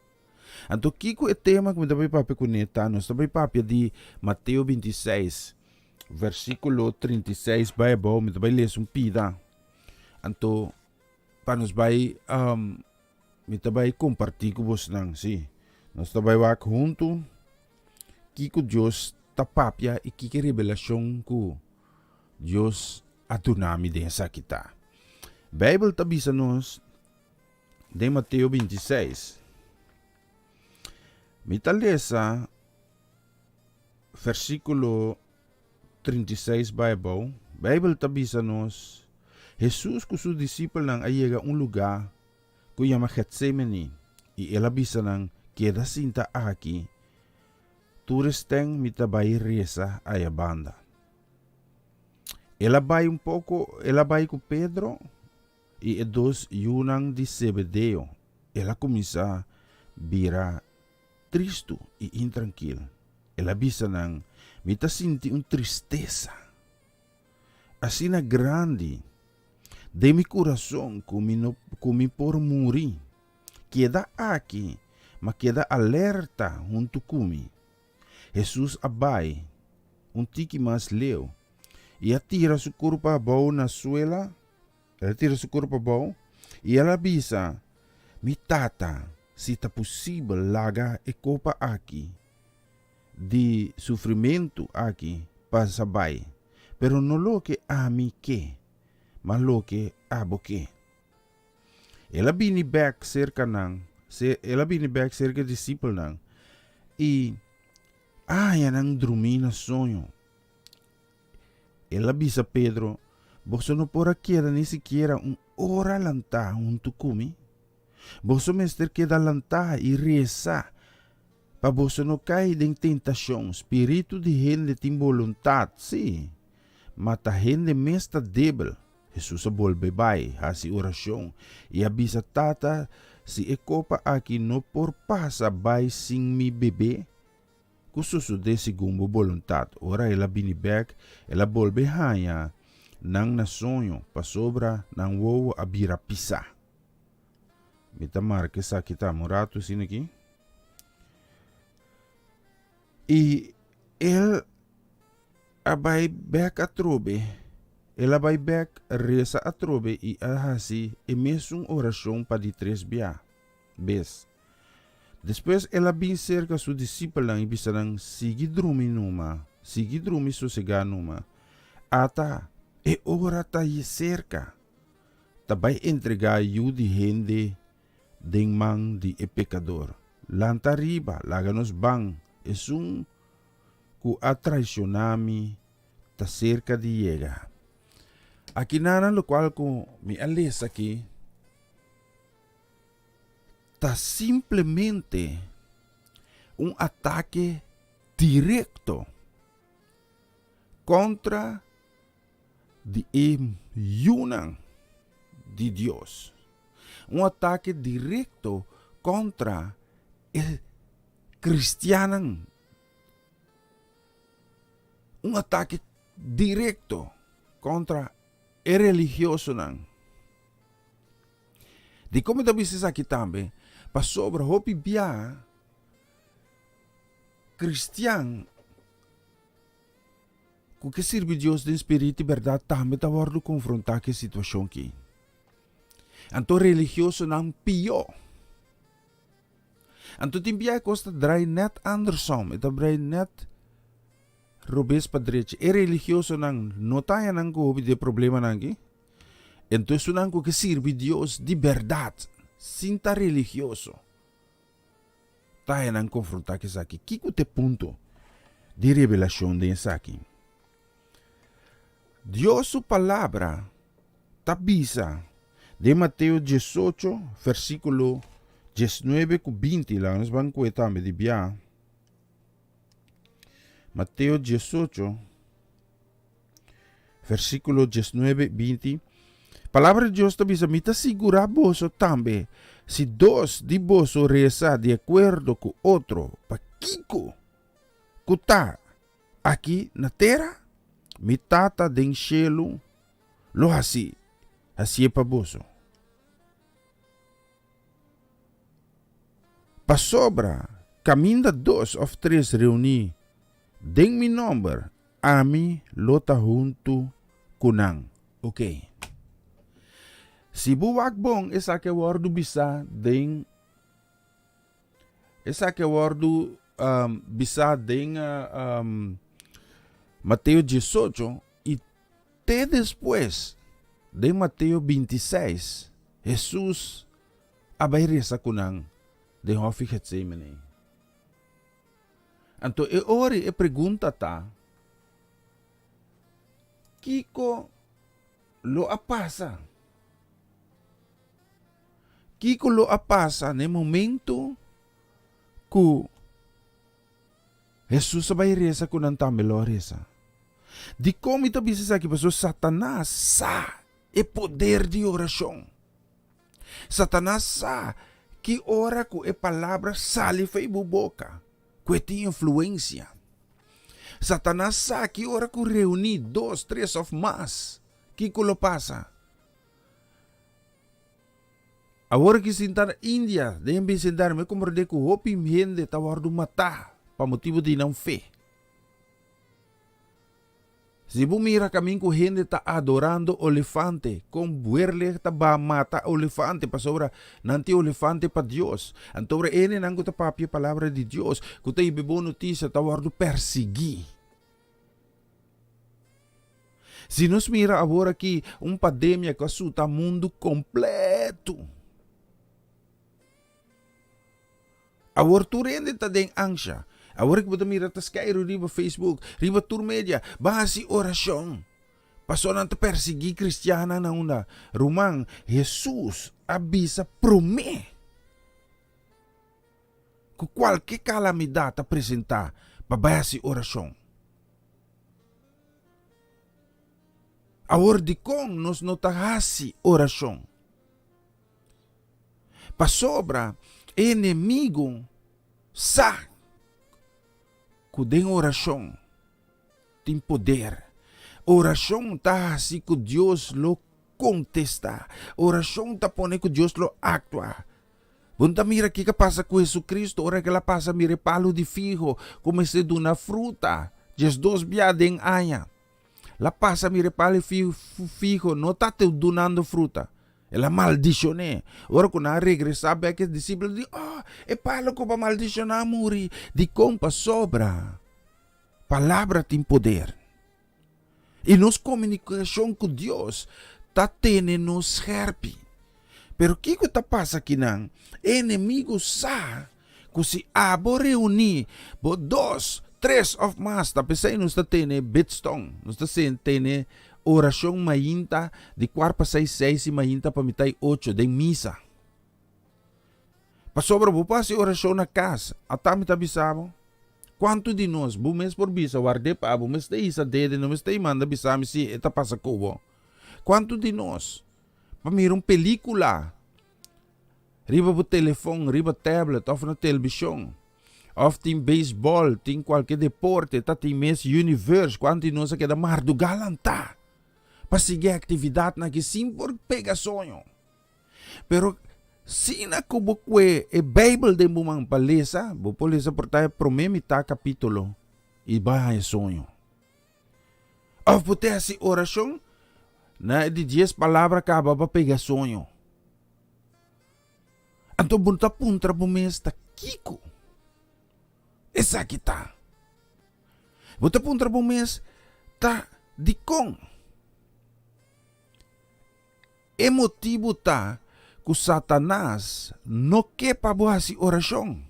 Então kiko é tema que me tabay papi kuneta, nós tabay papi de Mateus 26, versículo 36 vai bom, me tabay les pida. Então para nos vai me tabay compartir com vos nang si. Nós tabay wak junto Kiko Deus tapapia e que revelação que Deus atunami dessa kita. Bible tabisa nos de Mateus 26. Mitalesa versículo 36 Bible tabisa nos Jesus com seus discípulos nang ayega lugar que chama Getsemani e ela bisa nang queda sinta aqui. Turisteng mitabay reza ay banda. Ela vai com Pedro e dos yunang de Zebedeo. Ela começa bira tristo e intranquilo. Ela bisa nang mita sinti tristeza. Assim na grande de mi coração kumi por muri. Queda aqui, mas queda alerta junto kumi. Jesus abai, tiki mas leu, e atira su corpo bom na suela, ela tira su corpo bom, e ela bisa, mi tata, se tá possível laga e copa aqui, de sofrimento aqui, para sabai, pero no lo que a mi que, mas lo que abo que. Ela bini back cerca discípulo nang, e yan ang dormir na sonho. Ela bisa Pedro, você não pode quedar nem sequer hora lanta junto comigo. Você mestre queda lanta e reza, para você não cair em tentação. Espírito de gente tem vontade, sim, mas a gente mestre débil. Jesus volve vai, hasi oração, e avisa tata, si e kopa aqui no por passa by sing mi bebê, kususu de segundo voluntad. Ora ela binibek, ela bolbe hanya, nang nasonyo, pasobra, nang wow abira pisa. Mita marque sa kita morato sin aqui. E ele abay bek a trobe, ela vai bek reza a trobe e ahasi e mesmo oração para de 3 bes. Depois ela bin cerca su discípula e bisarang sigi drumi sossegado numa. Ata e ora ta ye cerca. Tabay entregar de gente den mang di e pecador. Lanta riba, laganos bang, esum ku atraicionami ta cerca de llega. Aqui nana lo qual ko mi ales aqui ta simplesmente ataque directo contra de yunang de Dios. Ataque directo contra el cristiano. Ataque directo contra el religioso. De como da bisis aqui também, para sobra hopi bia cristiano que serve Deus de espírito e verdade também tá word confrontar que situação aqui. Anto religioso não pior. Anto timbia costa draai net andersom, eta draai net robes padrece. E religioso nang notaya nang ko de problema nangi. Então isso nang ko que serve Deus de verdade, sinta religioso. Taia nang confrontar que aqui. Kiko te ponto de revelação de aqui. Dios su palabra tabisa de Mateo 18, versículo 19 ku 20 lá nos banqueta me de bia. Mateo 18, versículo 19, 20. Palavra de Deus tabisa mita segura boso tambe si dos de boso reza de acordo com outro pa kiko kuta aqui na terra mitata den cielo lo hasi é pa boso. Pa sobra caminda 2 ou 3 reuni den mi number ami lota junto kunang. Okay. Si buwak bong esa que wordu bisa den bisa den Mateo 18 e te después de Mateo 26 Jesus abay resa kunang de hofi Getsemane. Anto e ori e pergunta ta kiko lo apasa? Kiko lo apasa no momento que Jesus abay resa kunang tambelo resa. Di como ita bisa aqui pastor Satanás sa e poder de oração. Satanás sa que ora com e palavra sale fei boca, que tem influência. Satanás sa que ora com reunir 2, 3 ou mais, que lo passa. Agora que sentar Índia, devem sentar me como de que o hopi gente tawar do matar, para motivo de não fé. Si bumira kami ko gente ta adorando olifante, com buerle ta ba mata olifante, pa sobra nanti olifante pa Dios. Antora ene nang ko ta papi palavra de Dios, ko ta ibebo notícia ta wardo persigi. Si nos mira agora aqui pandemia que assusta mundo completo. Agora tu rende ta den ansia. Agora que você mira tas Cairo, riba Facebook, riba Tour Media, base oração. Passou na persegui cristiana na una. Rumang, Jesus abisa promê. Que qualquer calamidade apresentar, base oração. Agora de com nos notahasi oração. Pasobra, inimigo sa kudeng orasyon tem poder. Orasyon ta si ku Dios lo contesta. Orasyon ta pone ku Dios lo actua. Bunta mira que passa com Jesus Cristo, ora que ela passa mire palo de fijo, como se duna fruta, jes dos biadeng aya. La passa mire palo de fijo, não tá te donando fruta. Ela maldicione. Ora quando ela regressar, que os discípulos dizem, é palo que vai maldicionar muri. De compa sobra. Palavra tem poder. E nos comunicação com Deus, tá tendo nos herpe. Pero que tá passa aqui não? Inimigo sa, que se abo reunir, bo 2, 3 of mas, tapi sa nós tá tendo bitstong, nós tá tendo oração mainta de 4 para 6 e mainta para mitay 8 de misa. Pasobra bo pa si oração na casa, atami tabisamo. Quanto de nós, bumes por bisa, warde pa, bumes te isa dede, no mes te manda bisami si eta pasa kubo. Quanto de nós? Pamirong pelikula. Riba po telefone, riba tablet, of na televisão. Of team baseball, team qualquer deporte, ta team Miss Universe, quanto de nós aqui da mardugalan ta. Pasige atividade na que sim por pega sonho. Pero sina kubo kwe e Bible de bumang palesa, bu polesa por tayo promemita kapitulo, iba ay sonho. Of po tayo si orasyon, na de 10 palavras acaba para pegar sonho. Anto bunta puntra bumes ta kiko. Esa kita. Bunta puntra bumes ta dikong. Emotibo ta ku Satanas no kepa buha si orasyon.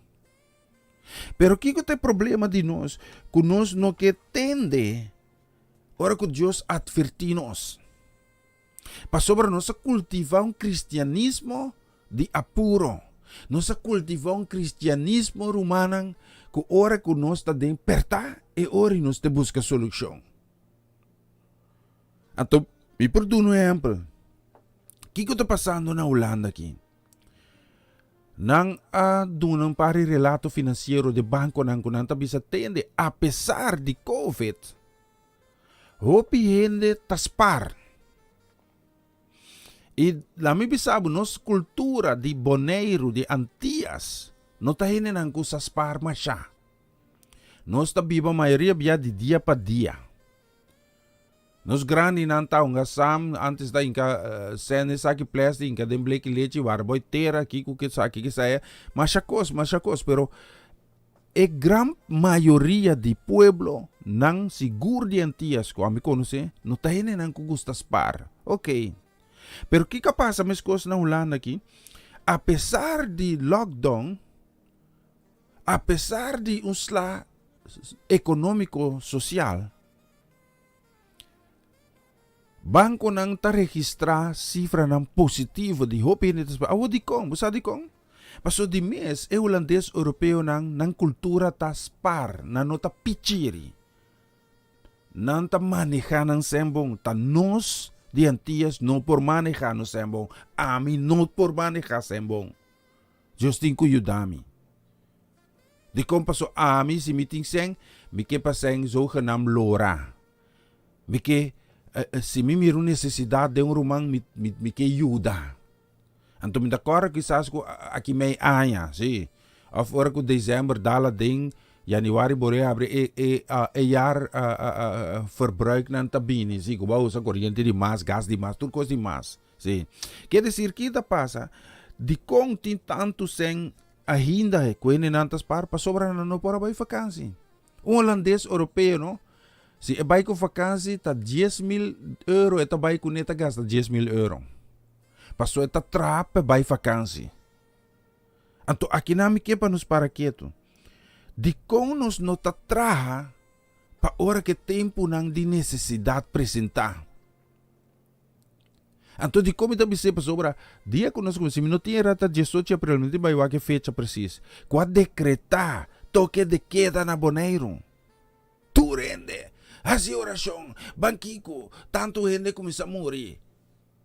Pero kiko te problema de nós, ku nós no que tende, ora ku Dios advertinos. Pasobra nós cultivar cristianismo de apuro. Nós cultivar cristianismo romanang que ora que nós está de perta e ora nós te busca solução. Então, me perdoa um exemplo. O que está passando na Holanda aqui? Nang dunang pari relato financeiro de banco nang kunang tabisa tende, apesar de COVID, hopi hende taspar. E lá me bisabo, nossa cultura de Bonaire, de Antillas, não está indo nang kusaspar masya. Nós está viva a maioria biya de dia para dia. Nos grande nan tao nga sam antes da inka sene saki plastic inka demble ki leche warboy tera kiko que saki que saia machacos pero a gran maioria de pueblo nang sigur de Antillas ko ami conhece no tahine nang kugustas par. Ok. Pero que passa mes coisas na Holanda aqui? Apesar de lockdown, apesar de sla econômico social, banco nang ta registra cifra ng positivo de hopi nitas pa. Awo di kong, busa di kong. Paso di mes e holandês europeu nang kultura tas par na nota pichiri. Nang ta maneja ng sembong ta nos de Antillas no por maneja no sembong. Ami no por maneja sembong. Justin ko yudami. Di kong paso ami si meeting seng, mike pa seng zogenam lora. Mike se me miro necessidade de rumang me que ajuda. Então me dá cora que sabe aqui meio anha, sim. Of hora que dezembro dala ding januari bore abre jaar verbruik nan tabini, sim. Como usa corrente de mais, gás de mais, tudo coisa de mais, sim. Quer dizer que da passa de com tem tanto sem ainda é que nantas para sobra não para vai vacancy. Holandês europeu, não? Se é baik com vakansie, tá 10.000 euro, é baik com neta gasta 10.000 euro. Passou é trap é baik vakansie. Então, aqui na que para nos para quieto. De como nos não tá traha, para hora que tempo não de necessidade apresentar. Então, de como também se sobre dia que nós começamos, não tinha rata 18 de abril, não tinha baik que fecha precisa. Quando decretar, toque de queda na Bonaire. Tu rende. Hasi oração, banquico, tanto gente começa a morrer.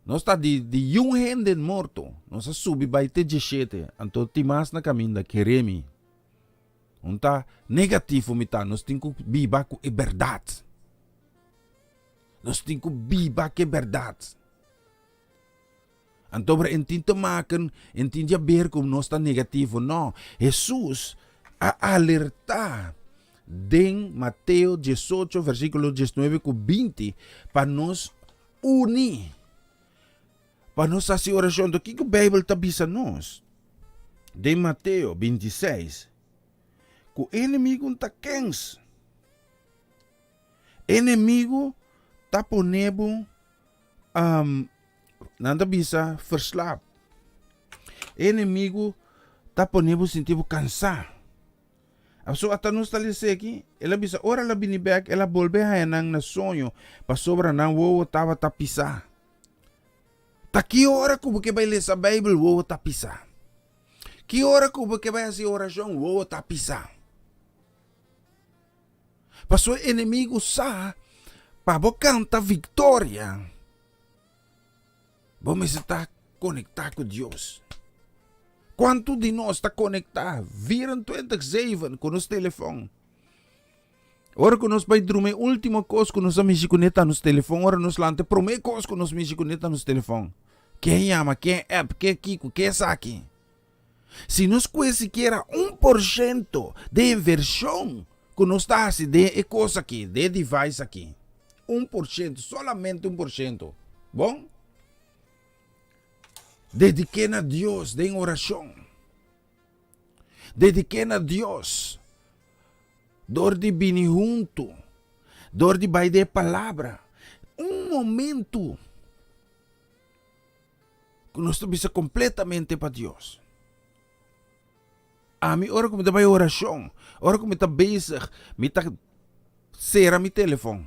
Nós está de yung henden morto. Nós subi by te 17. Anto timas na caminho da queremi. Unta negativo mita. Nós tinko biba ku e verdade. Nós tinko biba que verdade. Anto bra entinto maken, entinja ber como nós está negativo. Não. Jesus a alertar. Den Mateo 18, versículo 19 ku 20. Para nós unir. Para nós fazer oração, do que a Bíblia está dizendo nós? De Mateo 26, que o inimigo está quente. Inimigo está ponendo, nada bisa verslap. Inimigo está ponendo sentido cansar. So até nós está aqui, ela bisa ora ela binibek, ela volve a nang na sonho, para sobra nang wo tava tapisar. Ta que hora que você vai ler essa Bíblia, vou tapisar. Que hora que você vai fazer oração, vou tapisar. Para o inimigo sa, para você cantar vitória, vamos estar conectado com Deus. Quanto de nós está conectado? 24/7 com nosso telefone. Ora que nós vai dormir, última coisa que nós vamos conectar no telefone, ora nós lante, primeira coisa que nós vamos conectar no telefone. Quem chama, quem app, quem Kiko, quem saque. Se nós conhecemos 1% de inversão que nós está de coisa aqui, de device aqui. 1%, solamente 1%. Bom? Dediquem a Deus em oração. Dediquem a Deus. Dor de bini junto. Dor de vai de palavra. Momento. Que nós estamos completamente para Deus. A mim, hora que me vai oração, hora que me está bezig, me está será meu telefone.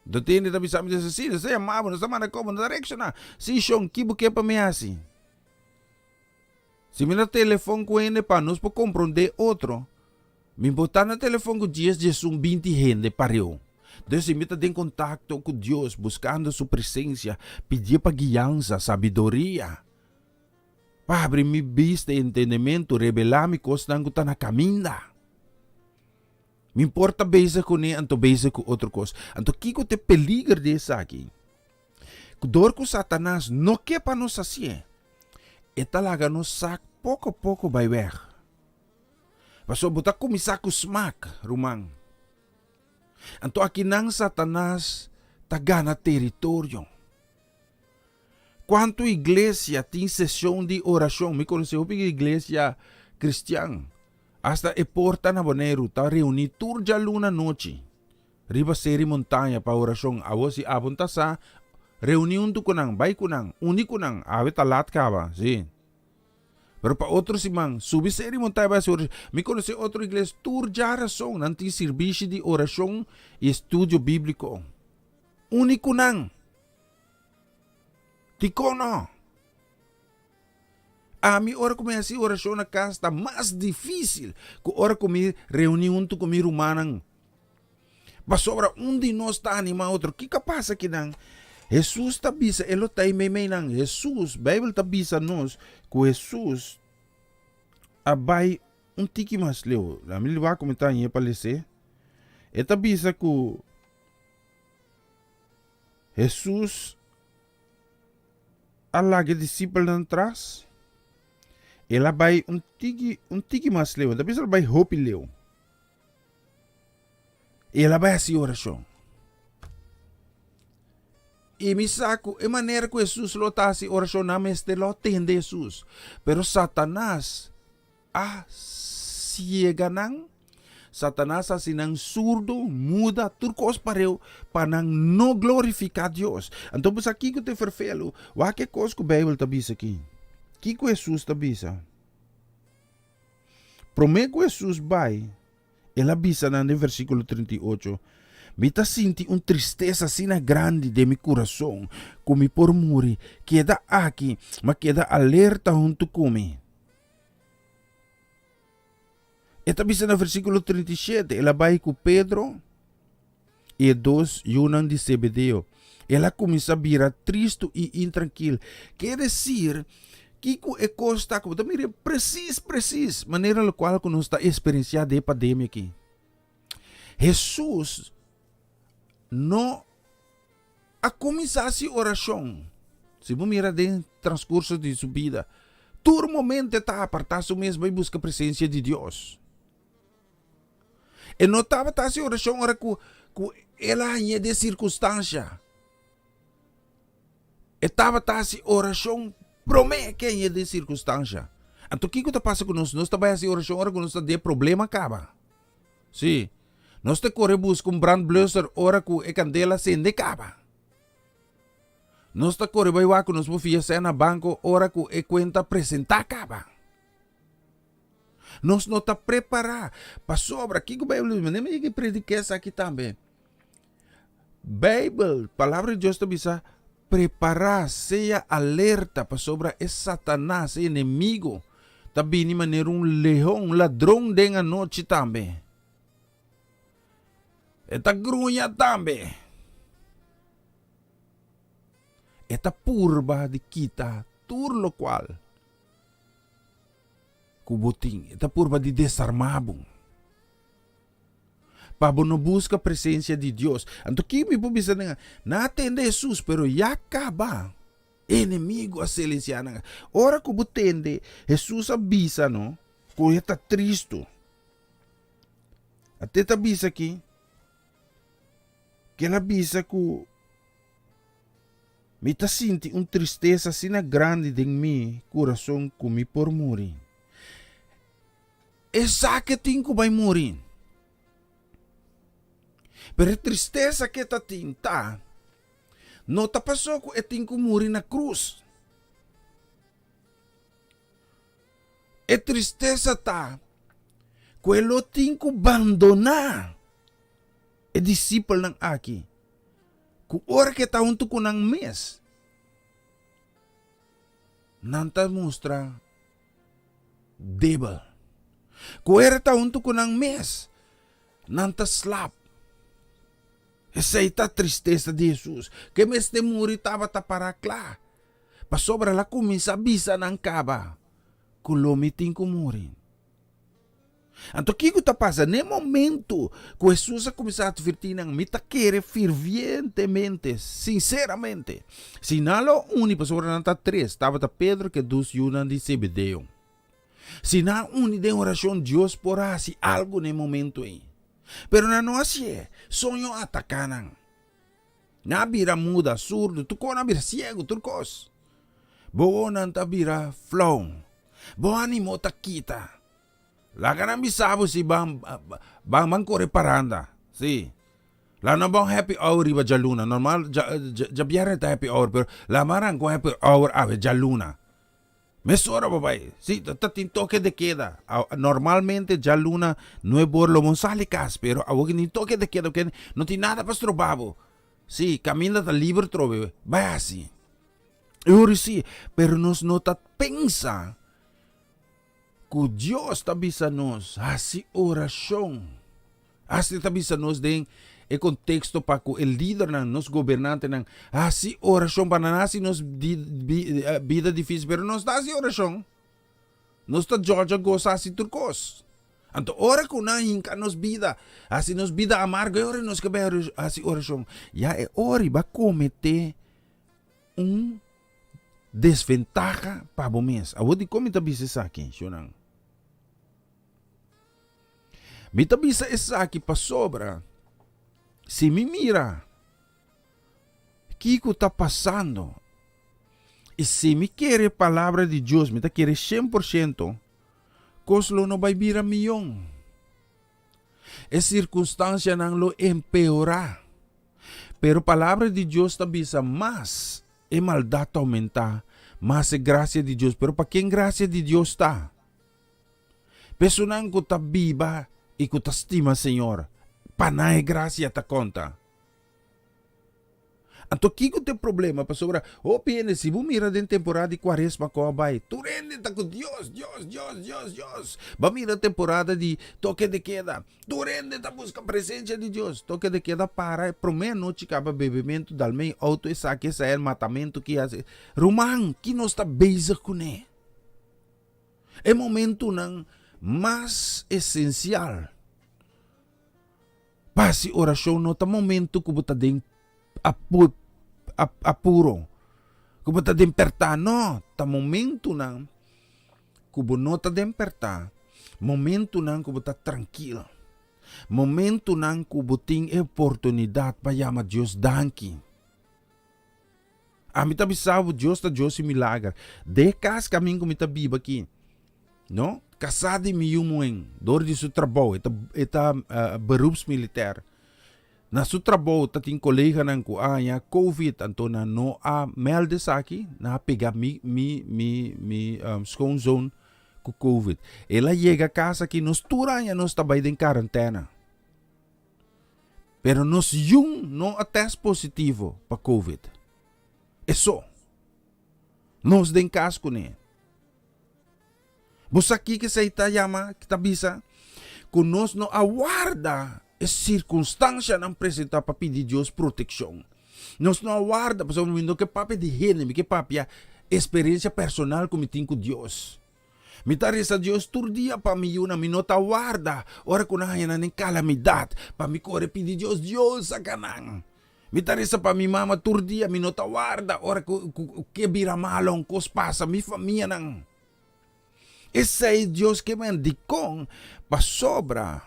Do tene da bisa me diz assim, você é mamo, nós estamos na como na direction na. Se chão que buque para me assim. Se me dá telefone com ele para nós para compreender outro, me botar no telefone com dias de 20 gente para eu. Então, se me está em contato com Deus, buscando sua presença, pedir para guiança, sabedoria. Para abrir minha vista e entendimento, revelar me coisa que está na caminha. Me importa beza com ele, anto beza com outra coisa. Anto kiko te peligro desse aqui. Dor com Satanás, não quer para nós assim. E talaga nos sac, pouco a pouco vai weg. Mas só botar começar com smack, rumang. Anto aqui nang Satanás, tagana território. Quanto igreja tem sessão de oração, me conheceu uma igreja cristã. Hasta e porta na Bonero, ta reunir turja luna noite. Riba seri montanha para oração. Awo si abunta sa reunião tu kunang, bay kunang, uni kunang, awe talat ka ba, si. Pero pa outro si mang, subi seri montanha ba si oração. Me conheceu outro igreja, turja oração, nanti serviço de oração e estudo bíblico. Uni kunang. Tikono. A mi hora como assim oração na casa está mais difícil que hora como reunião tu comigo humanang. Mas sobra de nós está animado outro. Que capaz aqui nang? Jesus está bisa, elo tay may nang. Jesus, Bible está bisa nós que Jesus abay tiki mas leo. La mi liwa comentar niya palese. Eta bisa que Jesus alage discípulo nan tras. Ela vai tiki mas leu, tapi ela vai hopi leu. Ela vai assim oração. E me saco, e maneira que Jesus lotasi oração na meste lotende Jesus. Pero Satanás ciega nang. Satanás asinang surdo, muda, turcos pareu, para não glorificar Deus. Então, pues aqui que te verfelo, o que coisa que a Bíblia está bisa aqui? Que Jesus está bisa? Prometo Jesus vai, ela bisa no versículo 38, me está sentindo uma tristeza assim grande de meu coração, como por morrer, queda aqui, mas queda alerta junto comigo. Esta bisa no versículo 37, ela vai com Pedro e dois Yunan de Zebedeo. ela começa a virar triste e intranquilo. Quer dizer, que a coisa está como também preciso, maneira na qual nós está experienciando a pandemia aqui. Jesus não a começar a oração. Se você mira dentro do transcurso de sua vida, todo momento está apartado mesmo e busca a presença de Deus. E não estava a oração ora que ela é de circunstância. Estava a oração promete que é de circunstância. Então o que está passando conosco? Nós estamos a oração ora que nós estamos de problema acaba. Sim. Nós te corre busca brand blusser ora que a candela se acaba. Nós está corre vai que nós vamos fazer na banco ora que a conta apresentar acaba. Nós não está preparado para sobra. Que o Bíblia nem me que predicar isso aqui também. Bíblia, palavra de Deus também diz preparar, seja alerta para sobra é Satanás, é inimigo. Também de maneira leão, ladrão de noite também. Eta grunha também. Eta purba de kita, tur lo qual. Kubuting, eta purba de desarmabo. Para não busca a presença de Deus. Então, que me pode dizer, não atende Jesus, pero já acaba. Inimigo a silenciar. Ora que você atende, Jesus avisa, não? Que ele está triste. Até está avisa aqui. Que ele avisa que me está sentindo uma tristeza assim grande em meu coração que me por morrer. Essa que tem que vai morrer. Pero a tristeza que está tinta, não está passou que tem que morrer na cruz. A tristeza está que ele tem que abandonar o discípulo ng aqui. Que ora que está junto com ang mes, não está mostra débil. Que ora está junto com ang mes, não está slap. Essa é a tristeza de Jesus. Que mês de morrer estava para lá. Para sobra lá começa a bisa ng kaba. Kulomiting ko morrer. Então o que está passando? No momento que Jesus começou a advertir ng mita querer fervientemente, sinceramente. Sinalo uni, para sobra nanta 3, estava Pedro que dos yunan de Zebedeo. Sina uni de oração Deus por si algo no momento aí. Pero na nossa sonho atacanan. Na bira muda, surdo, tu ko na bira ciego, turcos. Bo nanta bira flow. Bo animo takita. Laga na bisabo si bang kore paranda. Si. La na bang happy hour iba jaluna. Normal, jabiara ta happy hour, pero la marang ko happy hour ave jaluna. Mesora babay. Sí, tatin toque de queda. Normalmente ya luna no es por lo monsalicas, pero awag ni toque de queda, que no tiene nada para trobabo. Sí, camina da libre trobe. Vaya así. Uri sí, pero nos nota pensa que Dios tabisa nos así oración. Así tabisa nos den e contexto para que o líder ng nos gobernante ng assim oração para nasi nos vida difícil pero nos dá assim oração nos ta Georgia goza assim turcos anto ora ko na hinka nos vida assim nos vida amarga ora nos que assim oração ya e ori ba comete desventaja para o mês awo di cometa bisa aqui shonang mita bisa essa aqui pa sobra. Se me mira, o que está passando? E se me quer a palavra de Deus, me quer 100%, coslo não vai vir a milhão. A circunstância não lo empeorar. Pero a palavra de Deus está bisa mais e maldade aumentar, mais a graça de Deus. Pero para quem graça de Deus está? Personang ko ta viva e ko ta estima, Senhor. Panay gracia ta conta. Anto kiko te problema pa sobra. O piene si bumira din temporada de quaresma ko abay. Turende ta ko Dios. Bamira temporada de toque de queda. Turende ta busca presença de Dios. Toque de queda para promeno chicaba bebimento dalmei auto e saque sa el matamento que hace. Rumang, que não está bezig com né. É momento nang mais essencial. Pasi oração no ta momento que buta din apuro. Kubo ta demperta, no. Ta momento nang kubo no ta demperta. Momento nang kubo ta tranquilo. Momento nang kubo ting oportunidad pa yama Dios danki. Amita bisavo Dios ta Dios milagre. Dekas kaming kumita biba ki. No? Kasadi mi yumueng. Dor di su trabaho. Ita beroepsmilitair. Na su trabaho tating kolega ng kuanya COVID anto na no melde sa aki na pega mi schoonzoon ku COVID. Ela llega casa que nos turanya nos tabay din quarentena. Pero nos yung no a test positivo pa COVID. Eso. Nos din kas ko ne. Busaki que sa itayama kita bisa kunos no awarda é circunstância não apresenta para pedir Deus proteção. Nós não aguarda para o mundo que papi de rene, que papi a experiência personal com Deus. Me tarisa Deus todo dia para mim uma minota aguarda, ora com a nem calamidade, para me correr pedir Deus sacanang. Me tarisa para mim mama todo dia minota aguarda, ora que vira malong cos passa mi família nang. Esse é Deus que me indicou para sobra.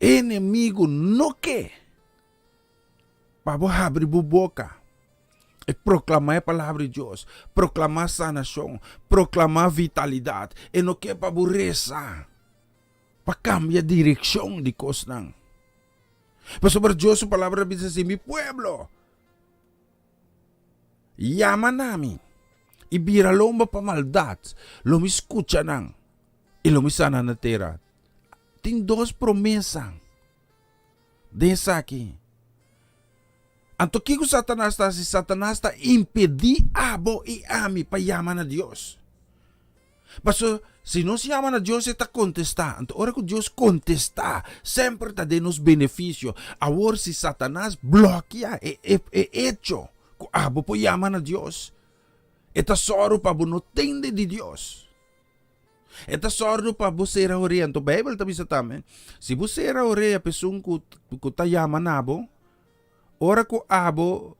Inimigo no que para abrir a boca e proclamar a palavra de Deus, proclamar sanação, proclamar vitalidade e no que para rezar para cambiar a direção de coisas. Mas sobre Deus a palavra diz assim, mi pueblo llama nami e vira lomba para maldade, lo me escucha nang e lo me sana na terra. Tem duas promessas dessa aqui. Anto que o Satanás está se Satanás está impedir abo e ami para chamar a Deus. Mas se não se chama a Deus está contestar. Anto hora que Deus contestar sempre está dando os benefícios. Agora se Satanás bloqueia é hecho que abo para chamar a Deus. Está soro para não entender de Deus. Eta sordo pa busera ore anto Bible tabi sa tamen. Si busera ore a pesung ku tayama nabo. Ora ko abo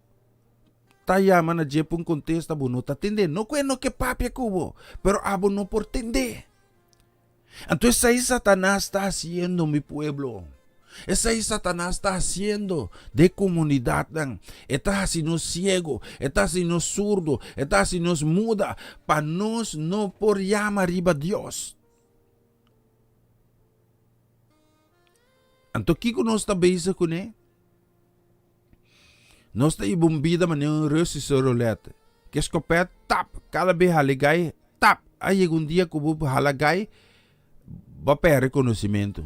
tayama na jepung contesta buno tatinde. No kweno ke papia kubo. Pero abo no por tende. Anto esa ahí Satanás está haciendo mi pueblo. Esa ahí Satanás está haciendo de comunidad. Está haciendo ciego, está haciendo surdo, está haciendo muda, para nos no por llamar arriba Dios. Anto kiko nos está bezig con él. Nos está ibumbida man yung Russische roulette. Que escopet tap, cada vez haligay tap. Ay un dia kubo halagay, va per reconhecimento.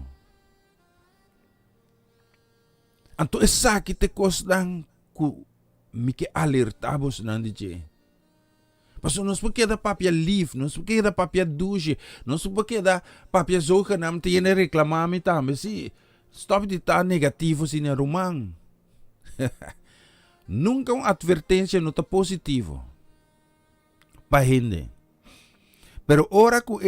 Anto esa kita kosdang ku miki alertabos nan DJ. Paso nos pokeda papia lief, nos pokeda papia douche, nos pokeda papia zoga nam tiene reclamami tambe si. Stop de estar negativo sin rumang. Nunca advertência nota positivo. Pa hindi. Pero ora ku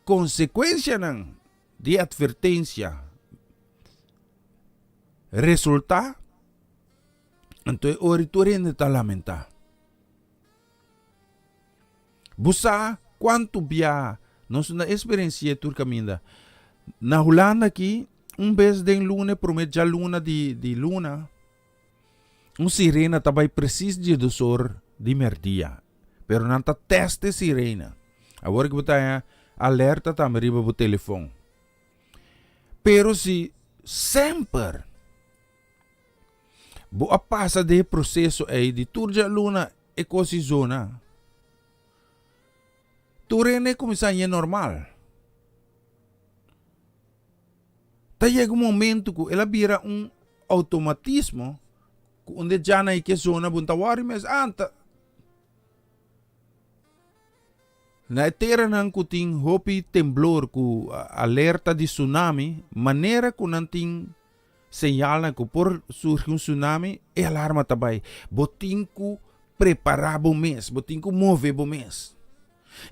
consequência nang de advertência resulta anto oritori neta lamenta. Busa quanto bia nós na experiência turcaminda. Na Holanda aqui vez de luna promet luna de luna. Sirena tabay precis de dosor de merdia. Pero nanta teste sirena. Agora que botaya alerta tam riba bo telefone. Pero si sempre boa passa de processo aí de turja luna e cosi zona. Turene começa a normal. Tá chega momento que ela vira automatismo Onde dyan ay ke zona buntawari mes anta. Naitera ng kuting hopi temblor ku alerta di tsunami, manera ku nanting senyal na ku por surge un tsunami, e alarma tabay. Boting ku preparabo mes, boting ku move bo mes.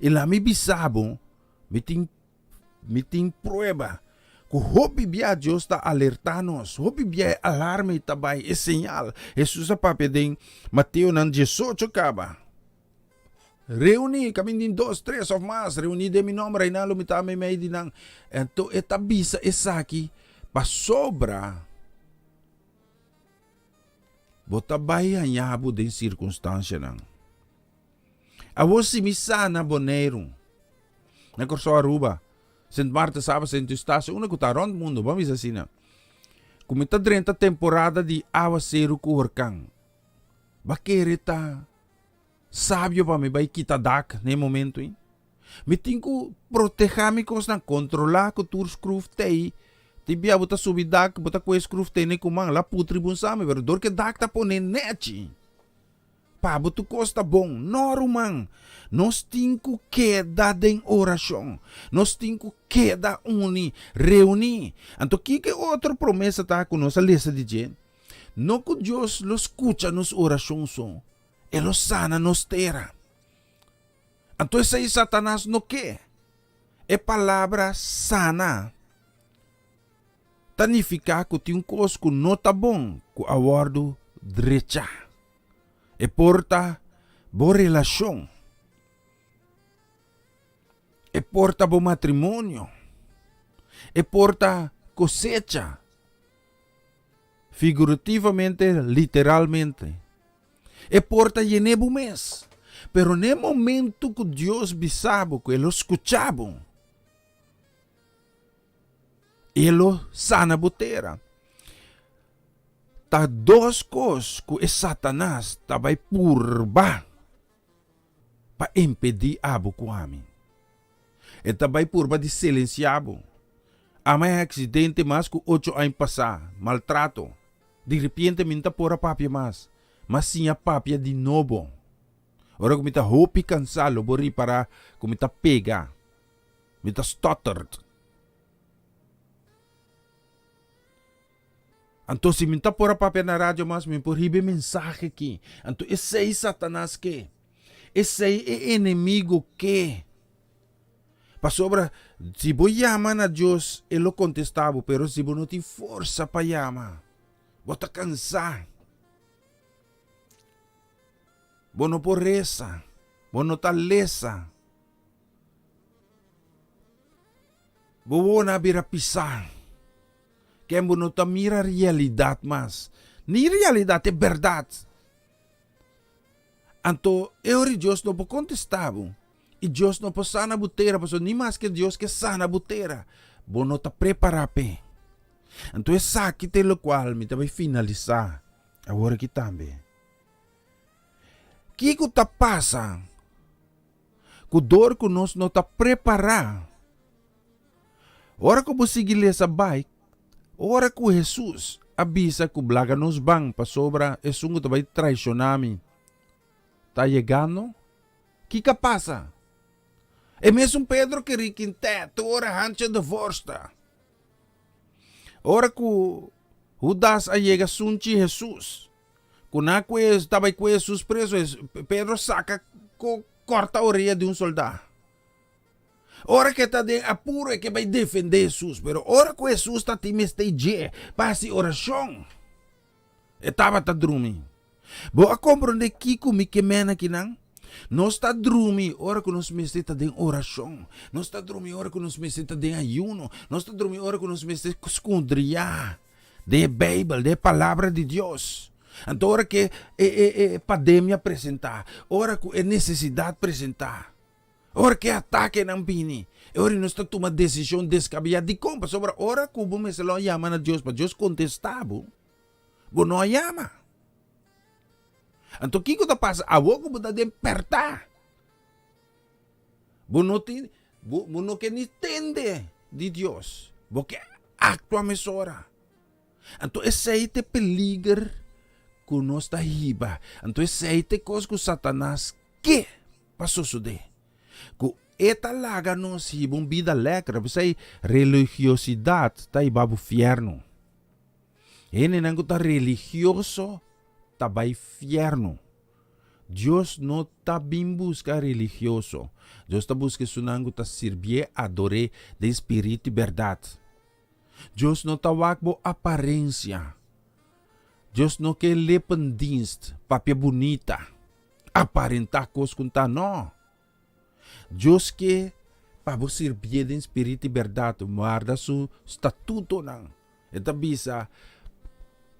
Ilami bisabo, miting prueba, ku hopi biya Diyos ta alertanos, hopi biya alarme tabay, e senyal. Jesus sa papedeng Mateo ng 18 kaba. Reuni kami din 2, 3 of mas. Reuni de mi nombre na lumitame may dinang. Ento etabisa esaki pasobra. Botabay hanyabo din sirkunstansya nang. Awo si misana bonerum. Nakorso Aruba. St. Marta Saba St. Eustacio. Una kutaron mundo ba misa sina. Kumita 30 temporada di awa seru kuhorkang. Bakirita. Sabio pa may bay kita dak ne momento in. Miting ko protejami kos nang kontrola ko tur scruf tei. Tibia buta subidak buta ko scruf tei ne kumang la putri bun sami pero dor ke dak ta po ne nechi. Pa butu costa bong norumang. Nos tinku queda den oração. Nos tinku queda uni reuni. Anto kike outro promessa ta ko nos alesa di gen. No ko Dios lo escucha nos oração so. Elo sana nos tera. Anto essa aí Satanás no que? É palavra sana. Tanifica que tem cos que não tá bom, que awardo direita. É porta boa relação. É porta bom matrimônio. É porta cosecha. Figurativamente, literalmente. É porta yenebo mes. Pero no momento que Deus bisabo, que ele escuchabo, ele sana botera. Ta dos cos que é Satanás tabay purba pa impedir abo ko amin. E tabay purba di silenciabo. Amay aksidente mas ku 8 anos passar, maltrato. De repente minta pora papia mas. Mas sinha papia de novo. Ora kumita hopi cansalo bori para kumita pega. Mita stuttered. Anto si minta pora papia na radyo mas min porhibe mensaje ki. Anto esay Satanás ke. Esay e enemigo ke. Pasobra, si bo yaman a Diyos, elo contestabo, pero si bo no ti força pa yama. Bota cansa. Bono porreza, bono talesa. Bobona birapisa. Kaya bono tamira realidad mas. Ni realidad é verdad. Anto, eori Dios no po contestavo. E Dios no po sana butera. Paso ni mas que Dios que sana butera. Bono ta preparape. Anto é sakite lo qual mi tabay finalizar. Agora que tambe. Kiko ta pasa, kudor ko nos no ta prepara. Ora ko busigile sa bike, ora ko Jesus, abisa ko blaga nos bang pasobra esungo tabay traicionami. Ta llegando, kika pasa. E mesmo Pedro que riquinte, tu ora hancha de vorsta. Ora ko Judas a llega sunchi Jesus. Kuna estaba com Jesus preso, Pedro saca, corta a orelha de soldado. Ora que está de apuro é que vai defender Jesus, pero ora que Jesus está te mesteje, passa oração. Estava tá dormindo. Boa compreender que comigo que mena que não? Nós está dormindo, ora que nós mesteta de oração. Nós está dormindo, ora que nós mesteta de ayuno. Nós está dormindo, ora que nós mesteta escondria de Bíblia, de palavra de Deus. Então, ora que é pandemia apresentar, ora que é necessidade apresentar, ora que ataque não pini, ora nós está tomando decisão descabellada de compra sobre ora que o bom se lo chama a Deus para Deus contestava, bom não chama. Então, o que está passando? A boca está despertar, bom não que não entende de Deus, bom que actua mesora. Então, esse aí te peligro kunos ta hiba. Anto seite kos ku Satanas que pasusude. Ku etalaga nos hibong vida lekker. Bisay religiosidad ta ibabu fierno. Ene nang ta religioso tabay fierno. Dios no ta busca religioso. Dios ta busca sunango ta sirvie adore de espírito e verdade. Dios no ta wakbo aparência. Dios no que lependienst, papia bonita. Aparentar cos kunta no. Dios que pabo sirvie de espírito e verdade, guarda su statuto nang. Eta bisa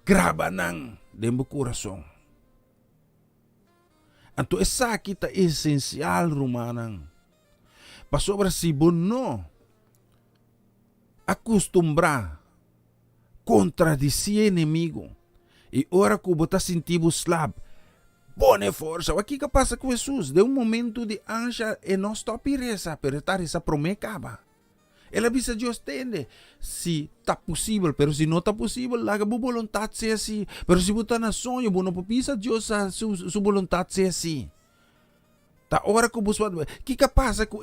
graba nang dembo coração. Anto esa kita esencial rumanang. Pasobra si no acostumbrar contradizer inimigo. E ora que bota sentivo slab. Bone força. O que passa com Jesus? De momento de anja e não stop reza, pero estar essa promecaba. Ela bisa Dios tende. Si tá possível, pero si não tá possível, laga bu vontade ser assim. Pero si buta na sonho, bu não pisa Dios su vontade ser assim. Ta ora ko buswad. Kika pasa ko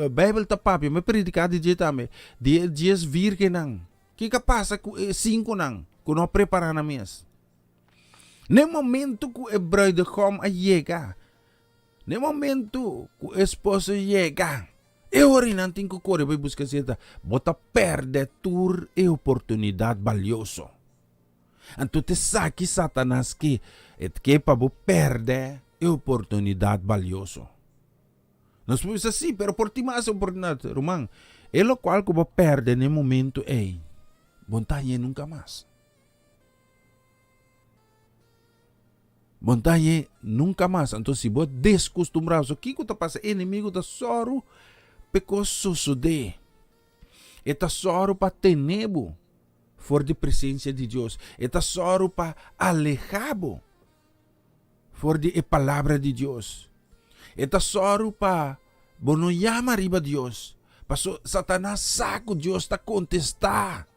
Bible ta papi, may predicado di tame. Dias virgen nang. Kika pasa ko 5 nang. Kuno prepara na mes. Ne momento ko bruidegom a llega. Ne momento ko esposo llega. E ora nanting ko corre vai buscar certa. Bota perde tur e oportunidade valioso. Anto te saki Satanas que et que pabo perde e oportunidade valioso. Nós podemos assim, pero por ti mais oportunidade, Romang. E lo qual ko ba perde ne momento ei. Montanha nunca mais. Montanha nunca mais. Então se bo descostumbrado, so que ta passa inimigo da soro pecos sucede. Eta soro pa tenebo for de presença de Deus. Eta soro pa alejabo for de palavra de Deus. Eta soro pa bono llama riba Deus. Paso Satanás saco Deus ta contestar.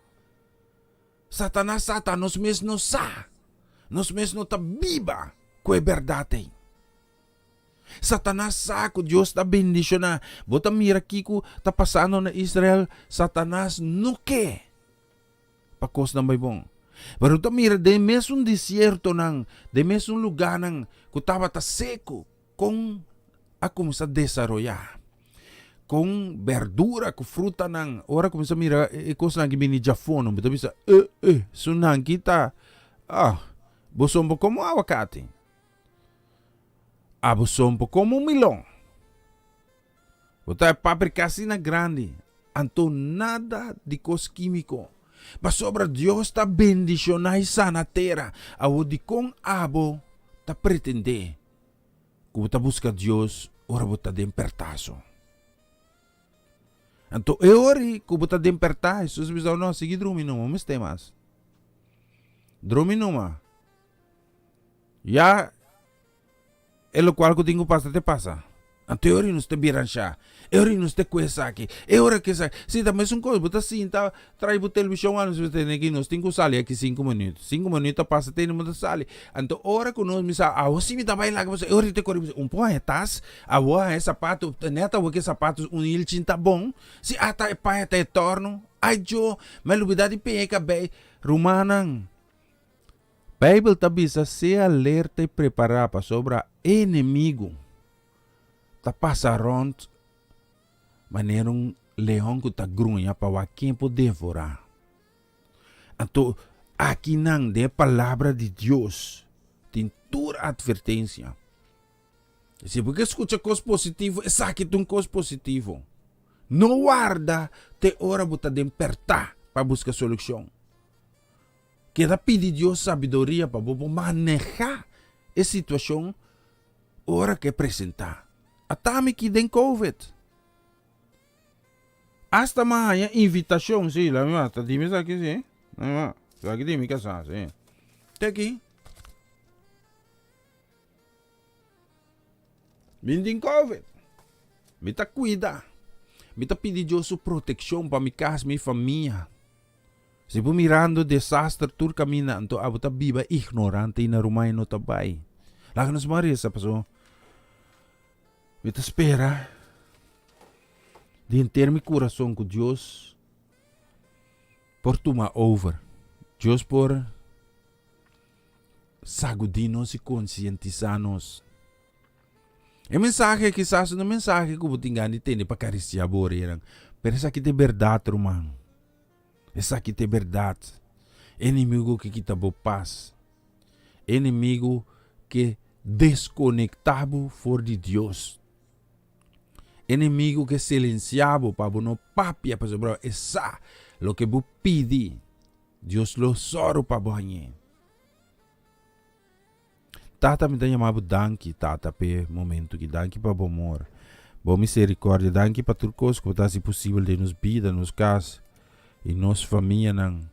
Satanás nos mesmo sa. Nos mesmo ta biba com a verdade. Satanás saco, Deus ta bendisyon na. Bota mira kiko ta pasano na Israel, Satanás no que. Pakos na may bong. Pero ta mira, de mesmo desierto nang, de mesmo lugar nang, kutaba ta seco, kung ako sa desarrollar. Kung verdura, kung fruta nang, ora kung sa mira, ikos nang gimini jafono, bita bisa, sunang kita, busombo como awakati. Abusompo como milong. Bota paprika na grande. Anto nada de cos químico. Mas sobra Dios ta bendicionai sana terra. Awo di kong abo ta pretende. Kung ta busca Dios, ora bota dempertaso. Anto ori kung bota dempertai. Jesus bisa no, sige drumi numa, mis temas. Drumi numa. Ya, é o qual que tenho passa te passa. Ante ori nos te biran siya. Ori nos te kuesa aqui. E ora que sa. Si também são coisas. Bota assim, tá. Trai bu televisão anos você tem aqui. Nós tenho sali aqui 5 minutos. 5 minutos passa tem no sali. Ante ora que nós misa. Se me tá vai lá que você. Ori te corre. Põe tas. É sapato. Neta o que sapatos ilchin tá bom. Se ata é pai até torno. Ai jo. Mas lubidade pega bem. Rumanang. Bible tabisa se alerta e preparar para sobre inimigo. Ta passa rond maneira leão que ta grunha para quem pode devorar. Então, aqui não de palavra de Deus tem toda advertência. Se porque escuta coisa positiva, é aqui tem coisa positivo. Não guarda te hora bota de despertar para buscar solução. Queda pedir Deus sabedoria para manejar a situação hora que apresentar. Atame que den COVID. Hasta mais invitação, sim, lá mesmo, tá dime aqui, sim. Não, tá aqui dime que sa, sim. Tá aqui. Minding COVID. Mita cuida. Mita pedir Deus sua proteção para minha casa, minha família. Si po mirando desastre tur kamina anto abot biba ignorante na rumay no tabay. Laga nos Maria sa paso. Mita espera. De enter mi coração com Deus por tomar over. Deus por sagudinos e conscientizarnos. E mensaje quizás no mensaje que butingan di tene pa carisya borerang. Pero essa aqui é verdade, irmão. Essa aqui é verdade. Inimigo que kita bo paz. Inimigo que desconectado for de Deus. Inimigo que silenciado para no papia para sobrar. Essa lo que bu pidi. Deus lo soro para banhe. Tata me tenha mabo danki, tata pe momento que danki para bom amor. Boa misericórdia, danki para turcos que tá se possível de nos vida, nos cas e nos família nang.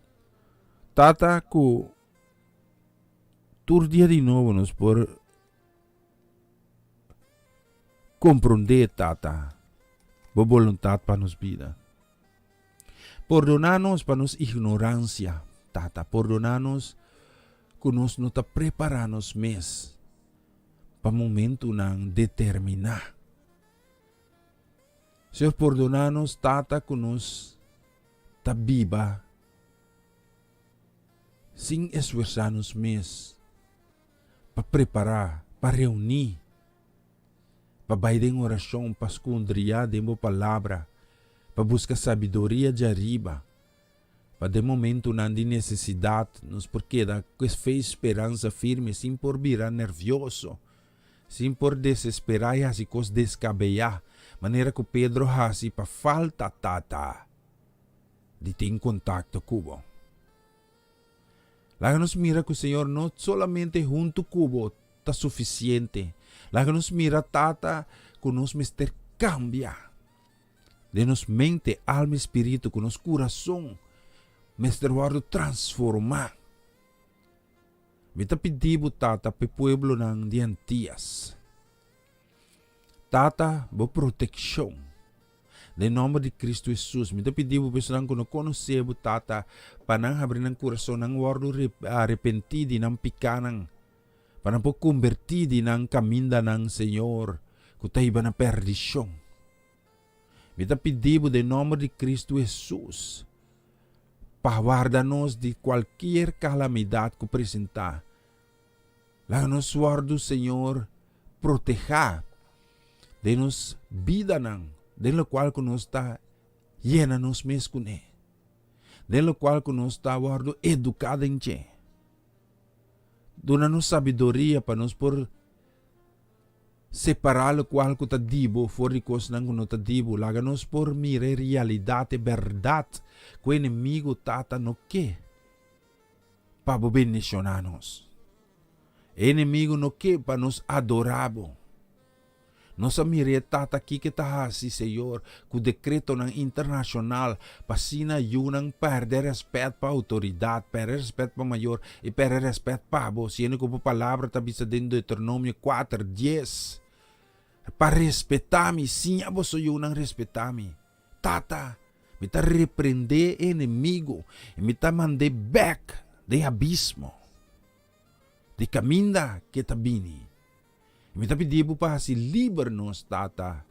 Tata ku tur dia de novo nos por compreender tata. Boa vontade para nos vida. Perdonar-nos para nos ignorância, tata. Perdonar-nos que nós não está preparando-nos mes para momento nang determinar. Senhor, perdonar-nos, tata, que nós está viva sem esforçar-nos mes para preparar, para reunir, para bair em oração, para escondriar de uma palavra, para buscar sabedoria de arriba. Para de momento não de necessidade, nos porque da que fez esperança firme, sem por virar nervioso, sem por desesperar e assim cos descabear, maneira que Pedro hasi para falta tata de ter contato cubo. Lá nos mira que o Senhor não solamente junto cubo está suficiente, lá nos mira tata que nos mister cambia, de nos mente, alma e espírito, que nos coração Mr. Wardo transformar. Mita pedibo tata pe pueblo ng diantias. Tata bo proteksyon. De nome de Cristo Jesus. Mita pedibo pesanang kuno konosebo tata panang habrin ng coração ng wardo arrepentidi ng pikanang. Panang po convertidi ng kaminda ng Senyor. Kutaiba na perdisyon. Mita pedibo de nome de Cristo Jesus. Guarda-nos de qualquer calamidade que apresentar. Lá nos guarda, Senhor, proteja de nos vida não, de lo qual que nos está llena nos mes com ele, de lo qual que nos está guardo educado em ti. Dona-nos sabedoria para nos por separar o qual que está dibo, fora de coisa não que não está dibo, laga-nos por mirar realidade, verdade, que o inimigo tata no que para bendicionar-nos. O inimigo no que para nos adorar. Nossa mire tata aqui que está assim, Senhor, que o decreto ng internacional pasina yun perder respeito para a autoridade, perder respeito para maior e perder respeito para abo. Sino que a palavra está bisa dentro de Deuteronômio 4:10. Para respeitar-me, sim, abo so yun ang respeitar-me. Tata, me está repreender inimigo e me está mandar back de abismo, de caminda que está bini. Me está pedindo para se livrar-nos, tata,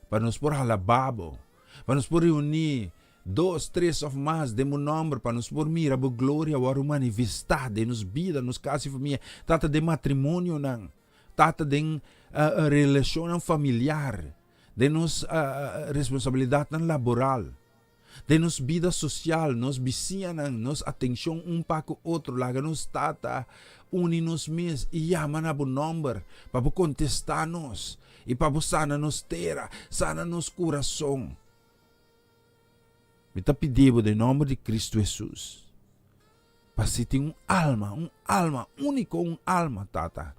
para nos por halababo, para nos por reunir 2, 3 of mais de meu nome, para nos por mirar a glória o manifestar de nos vida, nos casa e família, tata de matrimônio não, tata de relação familiar, de nos responsabilidade laboral, de nos vida social, nos vizinha, nos atenção para o outro, laga nos tata, uni-nos mes e yaman na bo number, para contestar-nos, e para sana nos tera, sana nos coração. Me tá pedindo de nome de Cristo Jesus, para se ter alma, único alma, tata.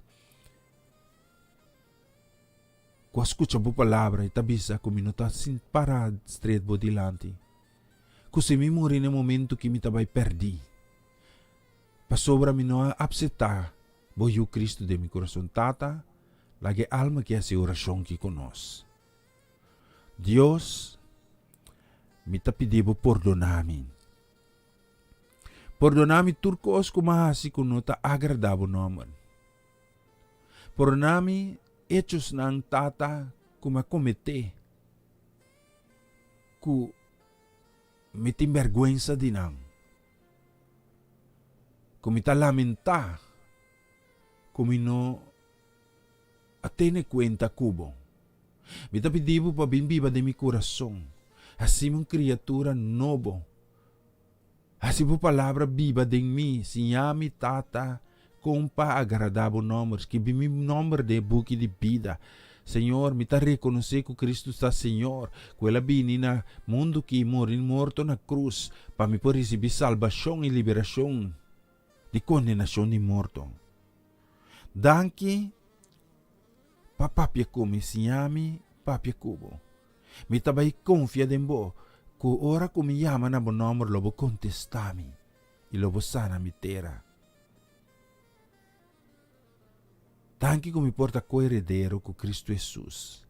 Kung escucha po palavra, itabisa ko minuta sin para straight bo dilante. Kung si memori na momento que me tabay perdi. Pasobra mi no apseta, bo yu Cristo de mi coração tata, lagi alma que essa oração que conos. Dios, me tá pedindo perdonar-me. Perdonami turcos kumahasi kuno ta agradabo naman. Perdonami hechos ng tata kumakomete. Ku mitim vergüenza dinang. Kumita lamenta. Kumino atene cuenta kubo. Mita pidibo pa bimbiba de mi corazón. Así mong criatura nobo. Así po palabra viva de mi. Sinyami tata compa agradabo nomers. Que bimi nombre de buki de vida. Senhor, me tá reconhecer que Cristo está Senhor. Que ela bini na mundo que morre morto na cruz. Para me por receber salvação e liberação de condenação de morto. Danke, papapia come sinyami, papia kubo. Me tabay confia dembo. Ku ora kumi yama na bon nomor lobo contestami. E lobo sana mitera. Tanki come porta co-heredero con Cristo Jesus,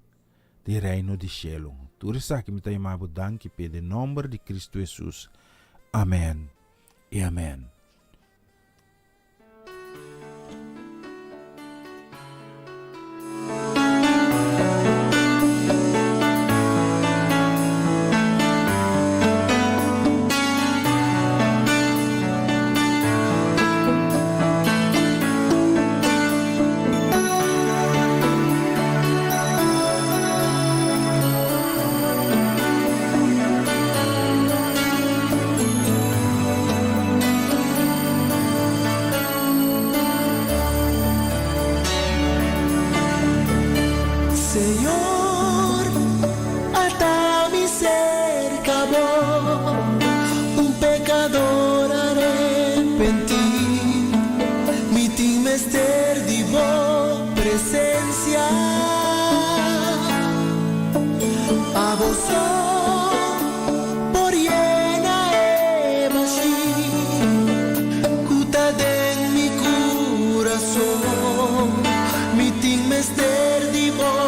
di reino di cielo. Tu resa che mi ta chiamavo danki per il nome di Cristo Jesus. Amen e amen. Señor, hasta mi cerca voy, un pecador arrepentido, mi timester di vo presencia, a vos por llena cuta de mi corazón, mi timester di vo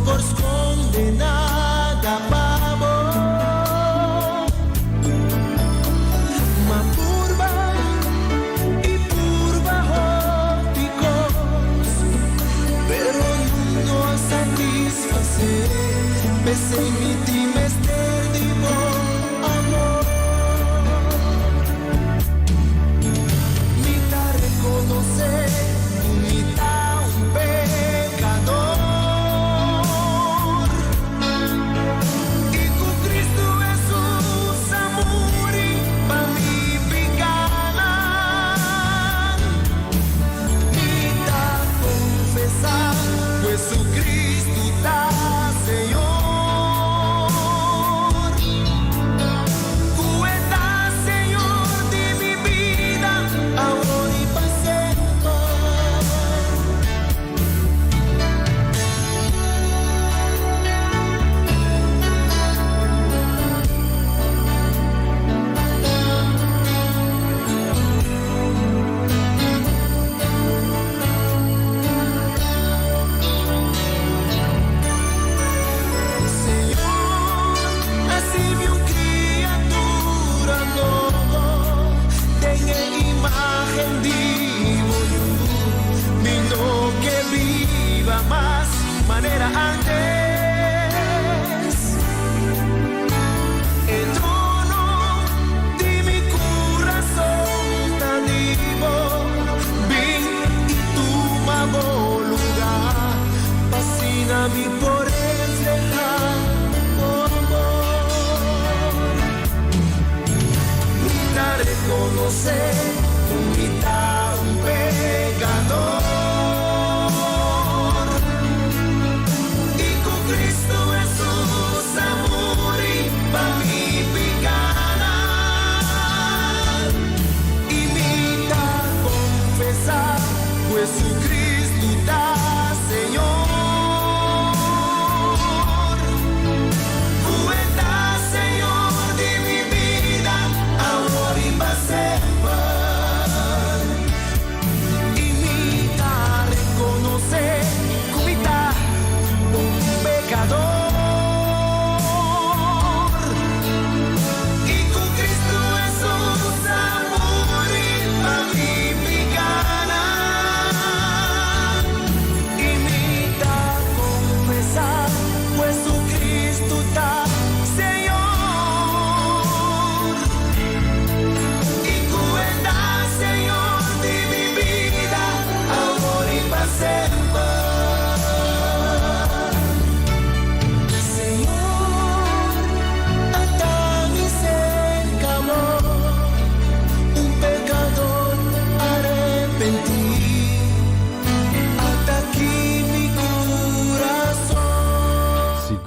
por condenada pavo, ma purba y purba ópticos, pero no a satisfacer, pese mi timester divo amor, mi ta reconocer, mi ta un pecador. Jesucristo tá Senhor.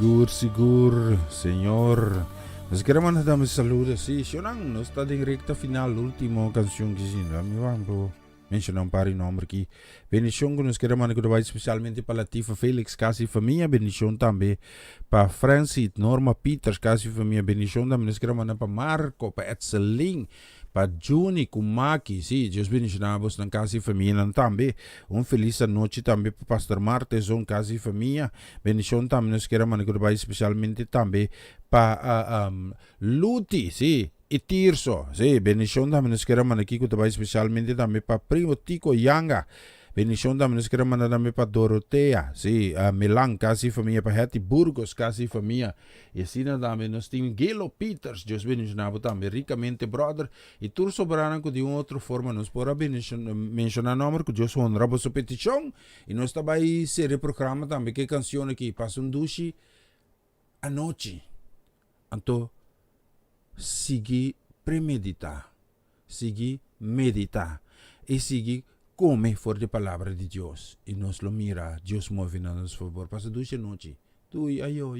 Sigur, Señor. Nos queremos dar mis saludos. Sí, Shonang, no está en recta final, última canción que sí, mi vamos mencionar un par de nombres aquí. Bendición que nos queremos dar especialmente para Latifa Felix, casi familia. Bendición también para Francis, Norma Peters, casi familia. Bendición también nos queremos dar para Marco, para Etzeling, para Juni, Kumaki, sí, Dios bendicionamos en casi familia también. Un feliz noche también para Pastor Marte, son casi familia. Bendición también nos queremos dar especialmente también para Luti, sí. Y Tirso, sí, bendición también nos queremos aquí especialmente también para Primo Tico Yanga. Bendición también nos queremos mandar también para Dorotea, sí, Milan, casi familia, para Hattie Burgos, casi familia. Y así también nos tiene Gelo Peters, Dios bendicionamos también ricamente, brother. Y tú soberano que de una otra forma nos podrá mencionar nombre que Dios honraba su petición. Y nos está ahí serie programa también, que canción aquí, pasa un dushi anoche. Anto, sigue premeditar, sigue meditar y sigue come por la palabra de Dios y nos lo mira, Dios mueve a nuestro favor. Pasa dulce noche. Tú y yo.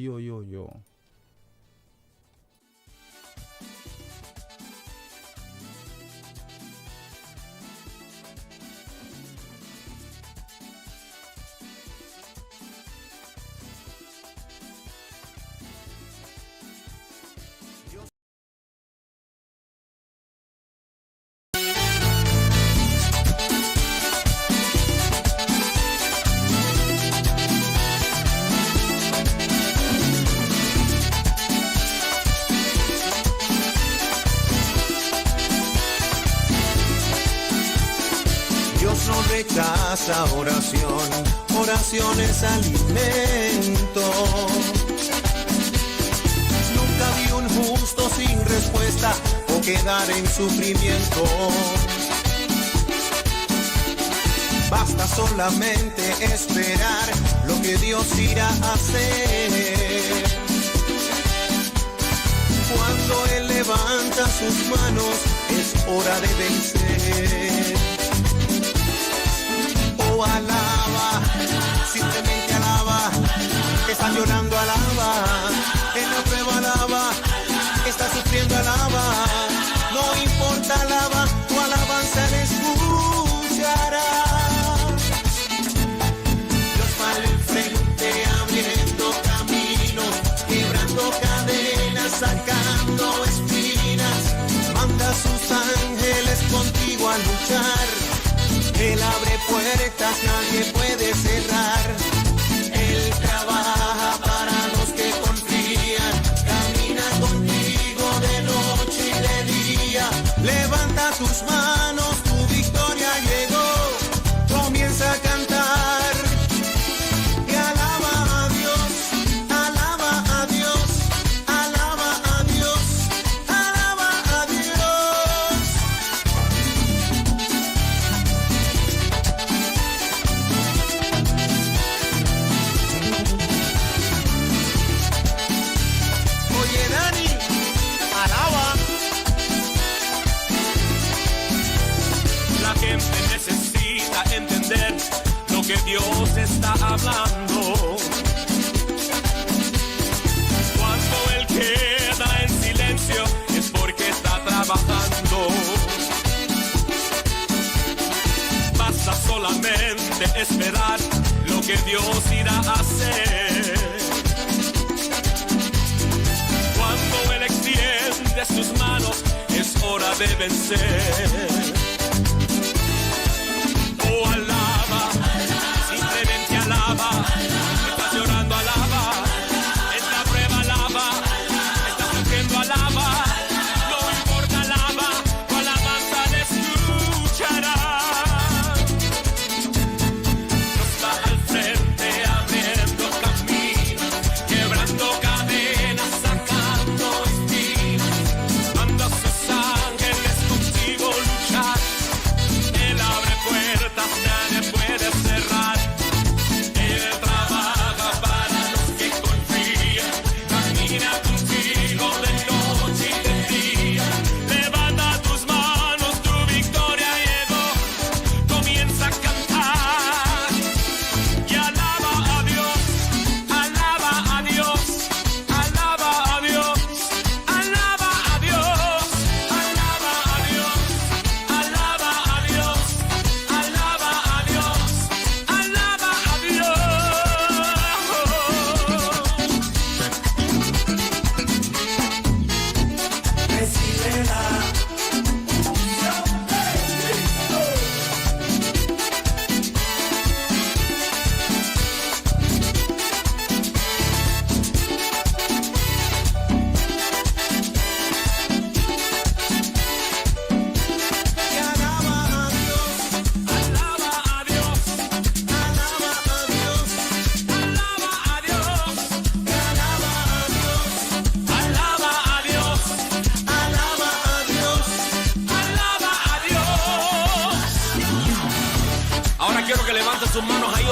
Rechaza oración es alimento. Nunca vi un justo sin respuesta o quedar en sufrimiento. Basta solamente esperar lo que Dios irá a hacer. Cuando Él levanta sus manos es hora de vencer. Alaba, simplemente alaba, estás llorando, alaba, en la prueba alaba, estás sufriendo, alaba, no importa, alaba, tu alabanza le escuchará. Dios va al frente abriendo caminos, quebrando cadenas, sacando espinas, manda a sus ángeles contigo a luchar. Él abre puertas, nadie puede cerrar. Él trabaja para los que confían. Camina contigo de noche y de día. Levanta tus manos, tu victoria llegó. Comienza a cantar y alaba a Dios, alaba a Dios, alaba a Dios, alaba a Dios. Que Dios está hablando. Cuando Él queda en silencio es porque está trabajando. Basta solamente esperar lo que Dios irá a hacer. Cuando Él extiende sus manos es hora de vencer. Oh, alaba, simplemente alaba, estás llorando, alaba, en la prueba alaba, estás sufriendo, alaba, no importa, alaba, tu alabanza le escuchará. Dios va al frente abriendo caminos, quebrando cadenas, sacando espinas, manda a sus ángeles contigo luchar.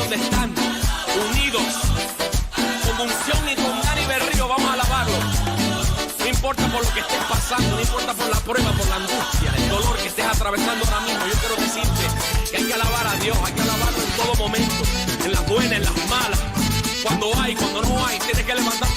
donde están, unidos, con unción y con Dani Berrío, vamos a alabarlo. No importa por lo que estés pasando, no importa por la prueba, por la angustia, el dolor que estés atravesando ahora mismo. Yo quiero decirte que hay que alabar a Dios, hay que alabarlo en todo momento, en las buenas, en las malas, cuando hay, cuando no hay, tienes que levantar